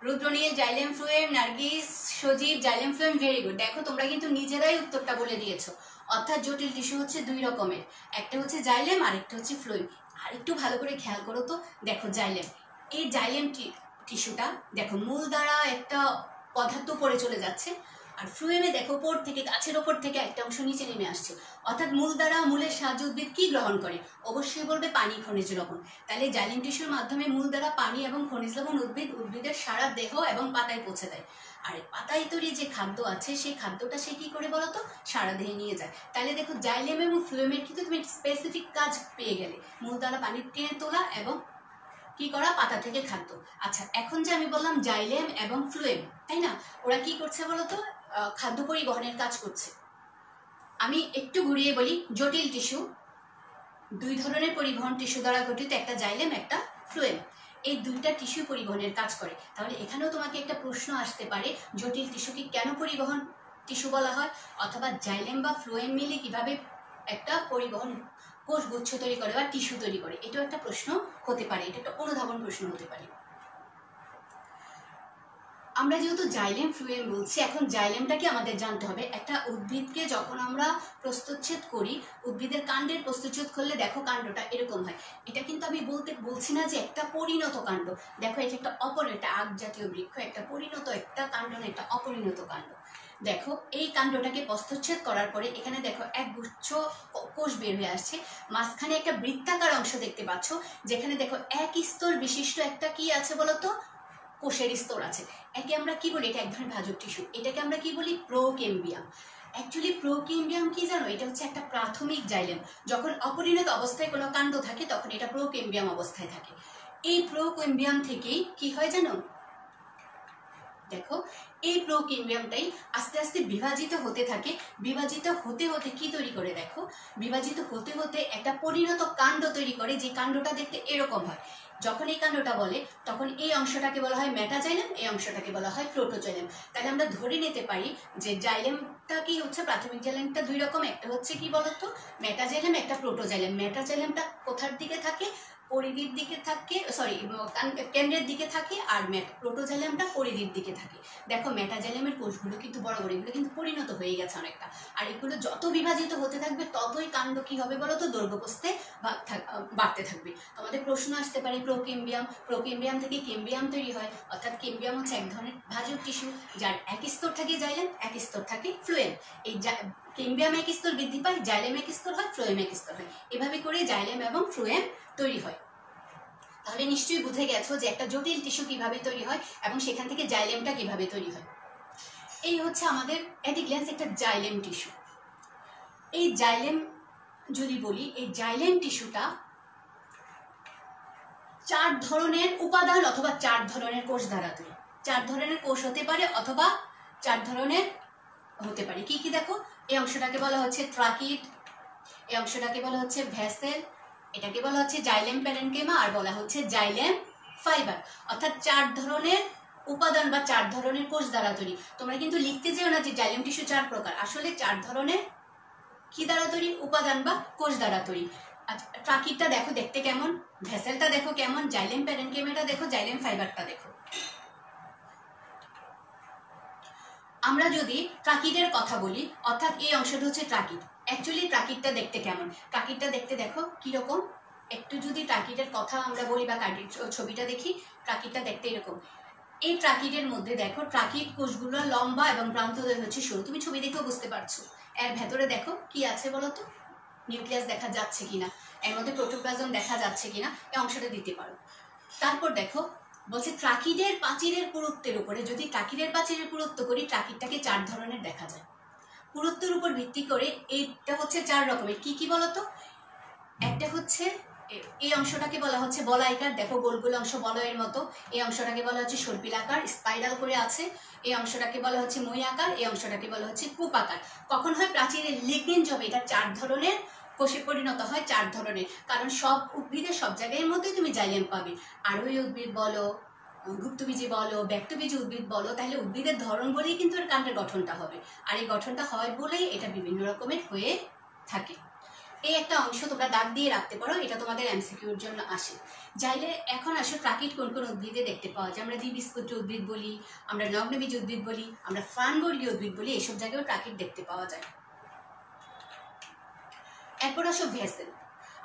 Rudranil, xylem, phloem, Nargis, Sajib, xylem, phloem, very good. দেখো তোমরা কিন্তু নিজেরাই উত্তরটা বলে দিয়েছো। অর্থাৎ জটিল টিস্যু হচ্ছে দুই রকমের, একটা হচ্ছে জাইলেম আর একটা হচ্ছে ফ্লোয়েম। আর একটু ভালো করে খেয়াল করো তো, দেখো জাইলেম, এই জাইলেম টিস্যুটা দেখো মূল দ্বারা একটা পদার্থ পরে চলে যাচ্ছে, আর ফ্লুয়েমে দেখো উপর থেকে, গাছের ওপর থেকে একটা অংশ নিচে নেমে আসছে। অর্থাৎ মূল দ্বারা মূলের সাহায্যে উদ্ভিদ কি গ্রহণ করে? অবশ্যই বলবে পানি, খনিজ লবণ। তাহলে জাইলেম টিস্যুর মাধ্যমে মূল দ্বারা পানি এবং খনিজ লবণ উদ্ভিদের সারা দেহ এবং পাতায় পৌঁছে দেয়। আর পাতায় তৈরি যে খাদ্য আছে সেই খাদ্যটা সে কি করে বলতো? সারা দেহে নিয়ে যায়। তাহলে দেখো জাইলেম এবং ফ্লুয়েমের কিন্তু তুমি স্পেসিফিক কাজ পেয়ে গেলে, মূল দ্বারা পানি টেনে তোলা এবং কি করা? পাতা থেকে খাদ্য। আচ্ছা, এখন যে আমি বললাম জাইলেম এবং ফ্লুয়েম, তাই না, ওরা কি করছে বলতো? খাদ্য পরিবহনের কাজ করছে। আমি একটু ঘুরিয়ে বলি, জটিল টিস্যু, দুই ধরনের পরিবহন টিস্যু দ্বারা গঠিত, একটা জাইলেম একটা ফ্লুয়েম। এই দুইটা টিস্যু পরিবহনের কাজ করে। তাহলে এখানেও তোমাকে একটা প্রশ্ন আসতে পারে, জটিল টিস্যুকে কেন পরিবহন টিস্যু বলা হয়, অথবা জাইলেম বা ফ্লুয়েম মিলে কিভাবে একটা পরিবহন কোষ গুচ্ছ তৈরি করে বা টিস্যু তৈরি করে। এটাও একটা প্রশ্ন হতে পারে, এটা একটা অনুধাবন প্রশ্ন হতে পারে। আমরা যেহেতু জাইলেম ফ্লুয়েম বলছি, এখন জাইলেমটাকে আমাদের জানতে হবে। একটা উদ্ভিদকে যখন আমরা প্রস্তুচ্ছেদ করি, উদ্ভিদের কাণ্ডের প্রস্তুচ্ছেদ করলে দেখো কাণ্ডটা এরকম হয়। এটা কিন্তু আমি বলছি না যে একটা পরিণত কাণ্ড। দেখো এটা একটা একটা আগ জাতীয় বৃক্ষ, একটা পরিণত একটা কাণ্ড না, একটা অপরিণত কাণ্ড। দেখো এই কাণ্ডটাকে প্রস্তুচ্ছেদ করার পরে এখানে দেখো এক গুচ্ছ কোষ বের হয়ে আসছে। মাঝখানে একটা বৃত্তাকার অংশ দেখতে পাচ্ছ, যেখানে দেখো এক স্তর বিশিষ্ট একটা কি আছে বলতো? কোষের স্তর আছে। একে আমরা কি বলি? এটা এক ধরনের ভাজক টিস্যু। এটাকে আমরা কি বলি? প্রোকেম্বিয়াম। অ্যাকচুয়ালি প্রোকেম্বিয়াম কি জানো? এটা হচ্ছে একটা প্রাথমিক জাইলেম। যখন অপরিণত অবস্থায় কোনো কাণ্ড থাকে তখন এটা প্রোকেম্বিয়াম অবস্থায় থাকে। এই প্রোকেম্বিয়াম থেকেই কি হয় জানো? দেখো এই প্রোকেম্বিয়ামটাই আস্তে আস্তে বিভাজিত হতে থাকে। বিভাজিত হতে হতে কি তৈরি করে? দেখো বিভাজিত হতে হতে একটা পরিণত কাণ্ড তৈরি করে, যে কাণ্ডটা দেখতে এরকম হয়। যখন এই কাণ্ডটা বলে তখন এই অংশটাকে বলা হয় মেটাজাইলেম, এই অংশটাকে বলা হয় প্রোটোজাইলেম। তাহলে আমরা ধরে নিতে পারি যে জাইলেমটা কি হচ্ছে? প্রাথমিক জাইলেমটা দুই রকম, একটা হচ্ছে কি বলতো? মেটাজাইলেম, একটা প্রোটোজাইলেম। মেটাজাইলেমটা কোথার দিকে থাকে? পরিধির দিকে থাকে, কেন্দ্রের দিকে থাকে, আর প্রোটোজাইলেমটা পরিধির দিকে থাকে। দেখো মেটাজাইলেমের কোষগুলো কিন্তু বড় বড়, এগুলো কিন্তু পরিণত হয়ে গেছে অনেকটা। আর এগুলো যত বিভাজিত হতে থাকবে ততই কাণ্ড কি হবে বলতো? দৈর্ঘ্যপ্রস্থে বাড়তে থাকবে। তোমাদের প্রশ্ন আসতে পারে প্রোকেম্বিয়াম থেকে কেম্বিয়াম তৈরি হয়, অর্থাৎ কেম্বিয়াম হচ্ছে এক ধরনের ভাজক টিস্যু, যার এক স্তর থাকে জাইলেম, এক স্তর থাকে ফ্লুয়েম। এই কেম্বিয়াম এক স্তর বৃদ্ধি পায়, জাইলেম এক স্তর হয়, ফ্লুয়েম এক স্তর হয়। এভাবে করে জাইলেম এবং ফ্লুয়েম তৈরি হয়। তাহলে নিশ্চয়ই বুঝে গেছো যে একটা জটিল টিস্যু কিভাবে তৈরি হয় এবং সেখান থেকে জাইলেমটা কিভাবে তৈরি হয়। এই হচ্ছে আমাদের এট এ গ্ল্যান্স একটা জাইলেম টিস্যু। এই জাইলেম যদি বলি, এই জাইলেম টিস্যুটা 4 ধরনের উপাদান অথবা 4 ধরনের কোষ দ্বারা তৈরি। 4 ধরনের কোষ হতে পারে অথবা 4 ধরনের হতে পারে। কি কি দেখো? এই অংশটাকে বলা হচ্ছে ট্রাকিড, এই অংশটাকে বলা হচ্ছে ভেসেল, এটাকে বলা হচ্ছে জাইলেম প্যারেনকেমা, আর বলা হচ্ছে জাইলেম ফাইবার। অর্থাৎ 4 ধরনের উপাদান বা 4 ধরনের কোষ দ্বারা তৈরি। তোমরা কিন্তু লিখতে যেও না যে জাইলেম টিস্যু 4 প্রকার, আসলে 4 ধরনের কি দ্বারা তৈরি? উপাদান বা কোষ দ্বারা তৈরি। আচ্ছা, ট্রাকিডটা দেখো দেখতে কেমন, ভেসেলটা দেখো কেমন, জাইলেম প্যারেনকেমাটা দেখো, জাইলেম ফাইবারটা দেখো। আমরা যদি ট্রাকিডের কথা বলি, অর্থাৎ এই অংশটা হচ্ছে ট্রাকিড। অ্যাকচুয়ালি ট্রাকিডটা দেখতে কেমন? ট্রাকিডটা দেখতে দেখো কিরকম। একটু যদি ট্রাকিডের কথা আমরা বলি বা ছবিটা দেখি, ট্রাকিডটা দেখতে এরকম। এই ট্রাকিডের মধ্যে দেখো ট্রাকিড কোষগুলো লম্বা এবং প্রান্তদ্বয় হচ্ছে সরু। তুমি ছবি দেখেও বুঝতে পারছো। এর ভেতরে দেখো কি আছে বলো তো? নিউক্লিয়াস দেখা যাচ্ছে কিনা, এর মধ্যে প্রোটোপ্লাজম দেখা যাচ্ছে কিনা, এই অংশটা দিতে পারো। তারপর দেখো বলছে ট্রাকিডের প্রাচীরের পুরুত্বের উপরে, যদি ট্রাকিডের প্রাচীরের পুরুত্ব করি, ট্রাকিডটাকে 4 ধরনের দেখা যায়। পুরুত্বের উপর ভিত্তি করে এইটা হচ্ছে 4 রকমের। কি কি বলতো? একটা হচ্ছে এই অংশটাকে বলা হচ্ছে বলয়াকার, দেখো গোল গোল অংশ বলয়ের মতো। এই অংশটাকে বলা হচ্ছে সর্পিলাকার, স্পাইরাল করে আছে। এই অংশটাকে বলা হচ্ছে মই আকার, এই অংশটাকে বলা হচ্ছে কূপ আকার। কখন হয়? প্রাচীরের লিগনিন জবে এটা 4 ধরনের কোষে পরিণত হয়। 4 ধরনের, কারণ সব উদ্ভিদের সব জায়গার মধ্যেই তুমি জাইলেম পাবে। আরোহী উদ্ভিদ বলো, গুপ্তবীজী বলো, ব্যক্তবীজী উদ্ভিদ বলো, তাহলে উদ্ভিদের ধরন বলেই কিন্তু এর কাণ্ডের গঠনটা হবে। আর এই গঠনটা হয় বলেই এটা বিভিন্ন রকমের হয়ে থাকে। এই একটা অংশ তোমরা দাগ দিয়ে রাখতে পারো, এটা তোমাদের এমসিকিউর জন্য আসে। যাইলে এখন আসো ট্রাকিড কোন কোন উদ্ভিদে দেখতে পাওয়া যায়। আমরা দ্বিবীজপত্রী উদ্ভিদ বলি, আমরা নগ্নবীজী উদ্ভিদ বলি, আমরা ফানবর্গীয় উদ্ভিদ বলি, এইসব জায়গায়ও ট্রাকিড দেখতে পাওয়া যায়। এরপর আসো ভেসেল।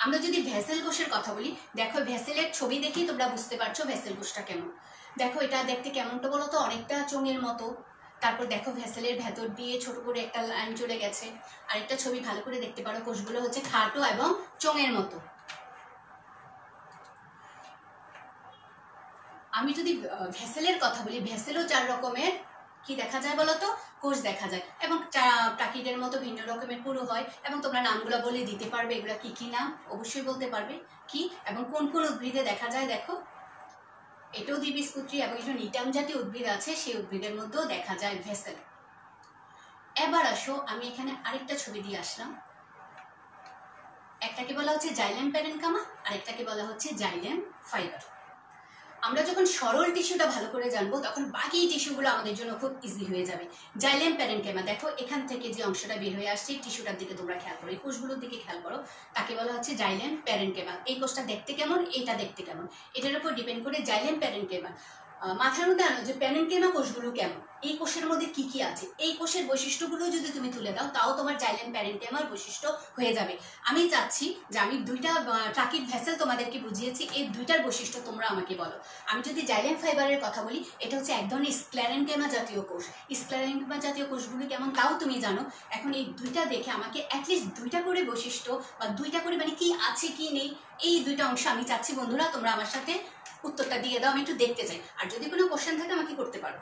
আমরা যদি ভেসেল কোষের কথা বলি, দেখো ভেসেলের ছবি দেখেই তোমরা বুঝতে পারছো ভেসেল কোষটা কেমন। দেখো এটা দেখতে কেমনটা বলো তো? অনেকটা চোঙের মতো, তারপর দেখো ভেসেলের ভেতর দিয়ে ছোট করে একটা লাইন চলে গেছে। আরেকটা ছবি ভালো করে দেখতে পারো, কোষগুলো হচ্ছে খাটো এবং চোঙের মতো। আমি যদি ভেসেলের কথা বলি, ভেসেলও 4 রকমের কি দেখা যায় বলতো, কোষ দেখা যায়, এবং প্রাকৃতের মতো ভিন্ন রকমের পুরো হয়। এবং তোমরা নামগুলো বলে দিতে পারবে, এগুলা কি কি নাম অবশ্যই বলতে পারবে কি, এবং কোন কোন উদ্ভিদে দেখা যায়। দেখো এটাও দ্বিবীজপত্রী, এবং কিছু নিটাম জাতীয় উদ্ভিদ আছে, সেই উদ্ভিদের মধ্যেও দেখা যায় ভেসেল। এবার আসো, আমি এখানে আরেকটা ছবি দিয়ে আসলাম। একটাকে বলা হচ্ছে জাইলেম প্যারেনকামা, আরেকটাকে বলা হচ্ছে জাইলেম ফাইবার। আমরা যখন সরল টিস্যুটা ভালো করে জানবো, তখন বাকি টিস্যুগুলো আমাদের জন্য খুব ইজি হয়ে যাবে। জাইলেম প্যারেনকামা, দেখো এখান থেকে যে অংশটা বের হয়ে আসছে, টিস্যুটার দিকে তোমরা খেয়াল করো, এই কোষগুলোর দিকে খেয়াল করো, তাকে বলা হচ্ছে জাইলেম প্যারেনকামা। এই কোষটা দেখতে কেমন, এইটা দেখতে কেমন, এটার উপর ডিপেন্ড করে জাইলেম প্যারেনকামা। মাথার মধ্যে আনো যে প্যারেনকামা কোষগুলো কেমন, এই কোষের মধ্যে কি কি আছে, এই কোষের বৈশিষ্ট্যগুলো যদি তুমি তুলে দাও, তাও তোমার জাইলেম প্যারেনকামার বৈশিষ্ট্য হয়ে যাবে। আমি চাচ্ছি যে আমি 2টা ট্রাকিক ভেসেল তোমাদেরকে বুঝিয়েছি, এই 2টার বৈশিষ্ট্য তোমরা আমাকে বলো। আমি যদি জাইলেম ফাইবারের কথা বলি, এটা হচ্ছে এক ধরনের স্ক্লেরেনকেমা জাতীয় কোষ। স্ক্লেরেনকেমা জাতীয় কোষগুলো কেমন তাও তুমি জানো। এখন এই 2টা দেখে আমাকে অ্যাটলিস্ট 2টা করে বৈশিষ্ট্য, বা 2টা করে মানে কি আছে কি নেই, এই 2টা অংশ আমি চাচ্ছি বন্ধুরা তোমরা আমার সাথে উত্তরটা দিয়ে দাও, আমি একটু দেখতে চাই। আর যদি কোনো কোশ্চেন থাকে আমাকে করতে পারো।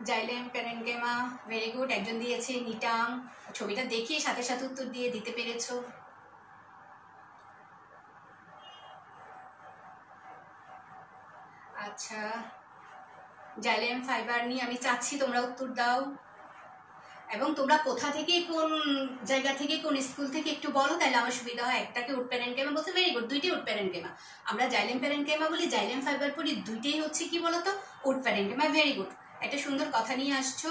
জাইলেম প্যারেনকেমা, ভেরি গুড, একজন দিয়েছে নিটাম। ছবিটা দেখে সাথে সাথে উত্তর দিয়ে দিতে পেরেছো। আচ্ছা, জাইলেম ফাইবার নিয়ে আমি চাচ্ছি তোমরা উত্তর দাও, এবং তোমরা কোথা থেকে, কোন জায়গা থেকে, কোন স্কুল থেকে একটু বলো, তাহলে আমার সুবিধা হয়। একটাকে উড প্যারেনকেমা বলছে, ভেরি গুড, 2টি উড প্যারেনকেমা। আমরা জাইলেম প্যারেনকেমা বলি, জাইলেম ফাইবার পড়ি, 2টাই হচ্ছে কি বলতো, উড প্যারেনকেমা। ভেরি গুড, একটা সুন্দর কথা নিয়ে আসছো।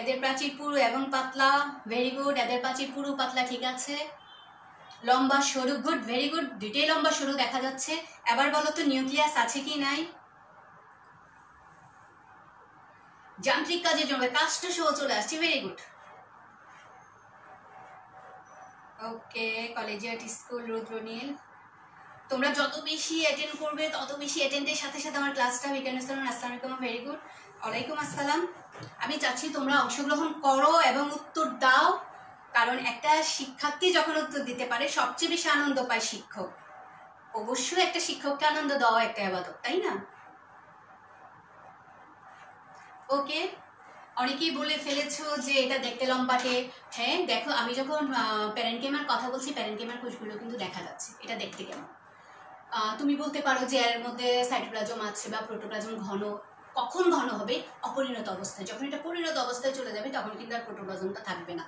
এদের প্রাচীর পুরু এবং পাতলা, ভেরি গুড, এদের প্রাচীর পুরু পাতলা, ঠিক আছে। লম্বা সরু, গুড, ভেরি গুড, 2টাই লম্বা সরু দেখা যাচ্ছে। এবার বলো তো নিউক্লিয়াস আছে কি নাই। যান্ত্রিক কাজের জন্য কাজটা সহ চলে আসছে, ভেরি গুড। ওকে, কলেজিয়েট স্কুল রুদ্রনীল। তোমরা যত বেশি অ্যাটেন্ড করবে, তত বেশি অ্যাটেন্ডের সাথে সাথে আমার ক্লাসটা বিজ্ঞানের সালাম। আসসালামু আলাইকুম, ভেরি গুড, ওয়ালাইকুম আসসালাম। আমি চাচ্ছি তোমরা অংশগ্রহণ করো এবং উত্তর দাও, কারণ একটা শিক্ষার্থী যখন উত্তর দিতে পারে, সবচেয়ে বেশি আনন্দ পায় শিক্ষক। অবশ্যই একটা শিক্ষককে আনন্দ দেওয়া একটা ইবাদত, তাই না? ওকে, অনেকেই বলে ফেলেছো যে এটা দেখতে লম্বাটে। হ্যাঁ দেখো, আমি যখন প্যারেনকেমার কথা বলছি, প্যারেনকেমার কোষগুলো কিন্তু দেখা যাচ্ছে, এটা দেখতে কেমন। তুমি বলতে পারো যে এর মধ্যে সাইটোপ্লাজম আছে বা প্রোটোপ্লাজম ঘন। কখন ঘন হবে? অপরিণত অবস্থায়। যখন এটা পরিণত অবস্থায় চলে যাবে, তখন কিন্তু আর প্রোটোপ্লাজমটা থাকবে না।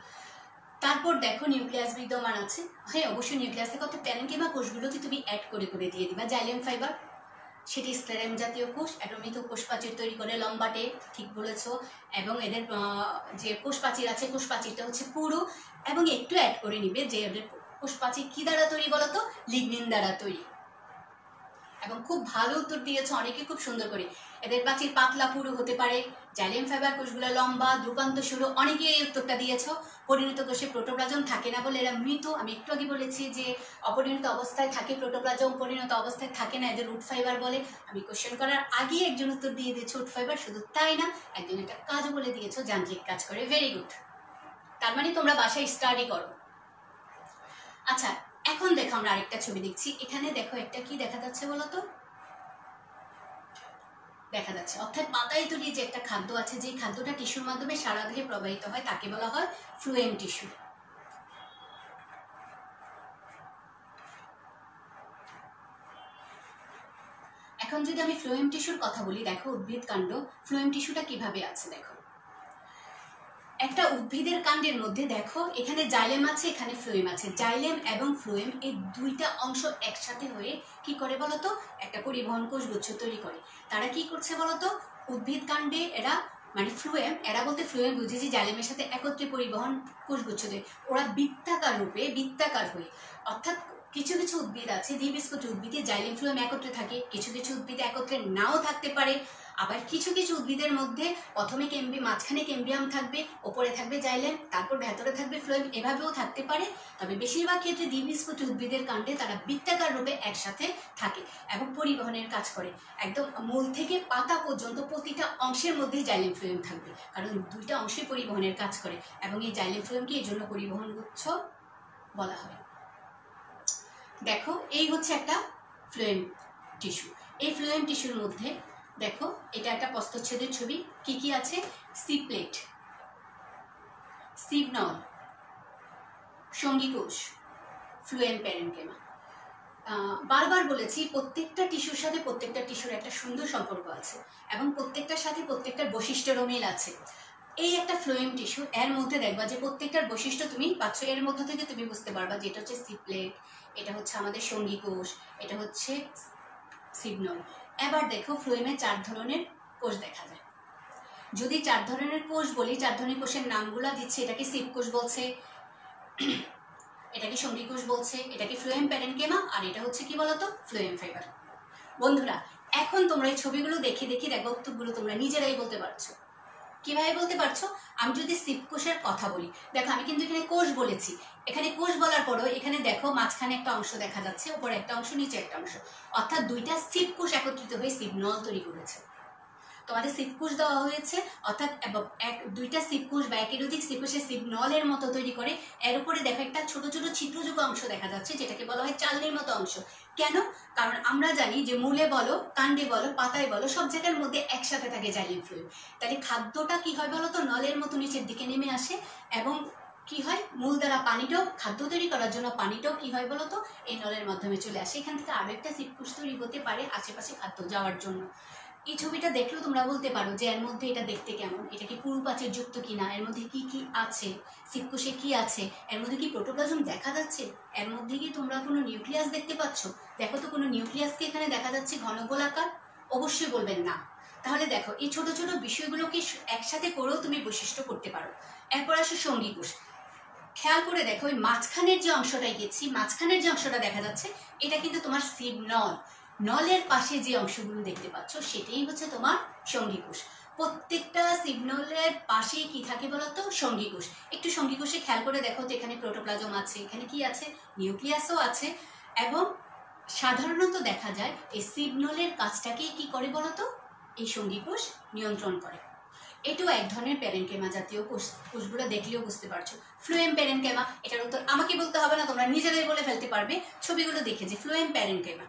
তারপর দেখো নিউক্লিয়াস বিদ্যমান আছে। হ্যাঁ অবশ্যই নিউক্লিয়াস থেকে, অর্থাৎ প্যারেনকেমা কোষগুলোকে তুমি অ্যাড করে করে দিয়ে দিবা। জাইলেম ফাইবার, সেটি স্ক্লেরেম জাতীয় কোষ, অ্যাটমিক কোষপ্রাচীর তৈরি করে লম্বাটে, ঠিক বলেছ। এবং এদের যে কোষপ্রাচীর আছে, কোষপ্রাচীরটা হচ্ছে পুরু, এবং একটু অ্যাড করে নিবে যে এদের কোষপ্রাচীর কি দ্বারা তৈরি বলতো, লিগনিন দ্বারা তৈরি। এবং খুব ভালো উত্তর দিয়েছে অনেকে, খুব সুন্দর করে। এদের প্রাচীর পাতলা পুরু হতে পারে। জাইলেম ফাইবার কোষগুলো লম্বা, দ্রুপান্ত সরু, অনেকে এই উত্তরটা দিয়েছ। পরিণত কোষে প্রোটোপ্লাজম থাকে না বলে এরা মৃত। আমি একটু আগে বলেছি যে অপরিণত অবস্থায় থাকে প্রোটোপ্লাজম, পরিণত অবস্থায় থাকে না, এদের উড ফাইবার বলে। আমি কোশ্চেন করার আগেই একজন উত্তর দিয়ে দিয়েছে উড ফাইবার। শুধু তাই না, একজন একটা কাজও বলে দিয়েছ, যান্ত্রিক কাজ করে। ভেরি গুড, তার মানে তোমরা বাসায় স্টাডি করো। আচ্ছা, এখন দেখো আমরা আরেকটা ছবি দেখছি। এখানে দেখো একটা কি দেখা যাচ্ছে বলো তো, দেখা যাচ্ছে অর্থাৎ পাতায় তৈরি যে একটা খাদ্য আছে, যে খাদ্যটা টিস্যুর মাধ্যমে সারা দেহে প্রবাহিত হয়, তাকে বলা হয় ফ্লুয়েম টিস্যু। এখন যদি আমি ফ্লুয়েম টিস্যুর কথা বলি, দেখো উদ্ভিদ কাণ্ড, ফ্লুয়েম টিস্যুটা কিভাবে আছে দেখো। একটা উদ্ভিদের কাণ্ডের মধ্যে দেখো, এখানে জাইলেম আছে, এখানে ফ্লুয়েম আছে। জাইলেম এবং ফ্লুয়েম এই 2টা অংশ একসাথে হয়ে কি করে বলতো, একটা পরিবহন কোষগুচ্ছ তৈরি করে। তারা কি করছে বলতো, উদ্ভিদ কাণ্ডে এরা মানে ফ্লুয়েম, এরা বলতে ফ্লুয়েম বুঝেছি জাইলেমের সাথে একত্রে পরিবহন কোষগুচ্ছ তৈরি, ওরা বৃত্তাকার রূপে, বৃত্তাকার হয়ে। অর্থাৎ কিছু কিছু উদ্ভিদ আছে, দ্বিবীজপত্রী উদ্ভিদে জাইলেম ফ্লুয়েম একত্রে থাকে, কিছু কিছু উদ্ভিদে একত্রে নাও থাকতে পারে। আবার কিছু কিছু উদ্ভিদের মধ্যে প্রথমে মাঝখানে ক্যাম্বিয়াম থাকবে, ওপরে থাকবে জাইলেম, তারপর ভেতরে থাকবে ফ্লোয়েম, এভাবেও থাকতে পারে। তবে বেশিরভাগ ক্ষেত্রে দ্বিবীজপত্রী উদ্ভিদের কাণ্ডে তারা বৃত্তাকার রূপে একসাথে থাকে এবং পরিবহনের কাজ করে। একদম মূল থেকে পাতা পর্যন্ত প্রতিটা অংশের মধ্যেই জাইলেম ফ্লোয়েম থাকবে, কারণ দুইটা অংশে পরিবহনের কাজ করে এবং এই জাইলেম ফ্লোয়েমকে এই জন্য পরিবহন গুচ্ছ বলা হয়। দেখো এই হচ্ছে একটা ফ্লোয়েম টিস্যু। এই ফ্লোয়েম টিস্যুর মধ্যে দেখো এটা একটা প্রস্থচ্ছেদের ছবি। কি কি আছে? সিপ্লেট, সিবনল, সঙ্গীকোষ, ফ্লোয়েম প্যারেনকেমা। বারবার বলেছি প্রত্যেকটা টিস্যুর সাথে প্রত্যেকটা টিস্যুর একটা সুন্দর সম্পর্ক আছে এবং প্রত্যেকটার সাথে প্রত্যেকটার বৈশিষ্ট্যেরও মিল আছে। এই একটা ফ্লোয়েম টিস্যু, এর মধ্যে দেখবা যে প্রত্যেকটার বৈশিষ্ট্য তুমি পাচ্ছ, এর মধ্যে থেকে তুমি বুঝতে পারবা যে এটা হচ্ছে সিপ্লেট, এটা হচ্ছে আমাদের সঙ্গীকোষ, এটা হচ্ছে সিগনল। এবার দেখো ফ্লোয়েমে 4 ধরনের কোষ দেখা যায়। যদি 4 ধরনের কোষ বলি, 4 ধরনের কোষের নামগুলা দিচ্ছে। এটাকে সিপ কোষ বলছে, এটাকে সঙ্গীকোষ বলছে, এটাকে ফ্লোয়েম প্যারেনকেমা, আর এটা হচ্ছে কি বলতো ফ্লোয়েম ফাইবার। বন্ধুরা এখন তোমরা এই ছবিগুলো দেখে দেখে দেখো উত্তরগুলো তোমরা নিজেরাই বলতে পারছো। কিভাবে বলতে পারছো? আমি যদি সিপ কোষের কথা বলি, দেখো আমি কিন্তু এখানে কোষ বলেছি। এখানে কোষ বলার পরও এখানে দেখো মাঝখানে একটা অংশ দেখা যাচ্ছে, উপরে একটা অংশ, নিচে একটা অংশ, অর্থাৎ দুইটা সিপ কোষ একত্রিত হয়ে সিগনল তৈরি করেছে। তোমাদের সিপকোষ দেওয়া হয়েছে, অর্থাৎ দুইটা সিপকোষ বা একের অধিক সিপকোষের সিগনলের মতো তৈরি করে। এর উপরে দেখো একটা ছোট ছোট ছিদ্রযুক্ত অংশ দেখা যাচ্ছে, যেটাকে বলা হয় চালনির মতো অংশ। কেন? কারণ আমরা জানি যে মূলে বলো, কাণ্ডে বলো, পাতায় বলো, সব জায়গার মধ্যে একসাথে থাকে জাইলেম ফ্লুইড। তাহলে খাদ্যটা কি হয় বলো তো, নলের মতো নিচের দিকে নেমে আসে এবং কি হয়, মূল দ্বারা পানিটাও, খাদ্য তৈরি করার জন্য পানিটাও কি হয় বলো তো, এই নলের মাধ্যমে চলে আসে। এখান থেকে আরো একটা সিপকোষ তৈরি হতে পারে আশেপাশে খাদ্য যাওয়ার জন্য। এই ছবিটা দেখলেও তোমরা বলতে পারো যে এর মধ্যে এটা দেখতে কেমন, এটা কি পুরু প্রাচীর যুক্ত কিনা, এর মধ্যে কি কি আছে, সিপকোষে কি আছে, এর মধ্যে কি প্রোটোপ্লাজম দেখা যাচ্ছে, এর মধ্যে কি তোমরা কোনো নিউক্লিয়াস দেখতে পাচ্ছ? দেখো তো কোনো নিউক্লিয়াস কি এখানে দেখা যাচ্ছে ঘন গোলাকার? অবশ্যই বলবেন না। তাহলে দেখো এই ছোট ছোট বিষয়গুলোকে একসাথে করেও তুমি বৈশিষ্ট্য করতে পারো। এরপর আসো সঙ্গীকোষ। খেয়াল করে দেখো ওই মাঝখানের যে অংশটাই গেছি, মাঝখানের যে অংশটা দেখা যাচ্ছে এটা কিন্তু তোমার সিবনল, নলের পাশে যে অংশগুলো দেখতে পাচ্ছ সেটাই হচ্ছে তোমার সঙ্গীকোষ। প্রত্যেকটা সিগনলের পাশে কি থাকে বলতো, সঙ্গীকোষ। একটু সঙ্গীকোষে খেয়াল করে দেখো তো, এখানে প্রোটোপ্লাজম আছে, এখানে কি আছে, নিউক্লিয়াসও আছে। এবং সাধারণত দেখা যায় এই সিগনলের কাজটাকে কি করে বলতো, এই সঙ্গীকোষ নিয়ন্ত্রণ করে। এটাও এক ধরনের প্যারেনকেমা জাতীয় কোষ, কোষগুলো দেখলেও বুঝতে পারছো। ফ্লোয়েম প্যারেনকেমা, এটার উত্তর আমাকে বলতে হবে না, তোমরা নিজেরাই বলে ফেলতে পারবে ছবিগুলো দেখে যে ফ্লোয়েম প্যারেনকেমা।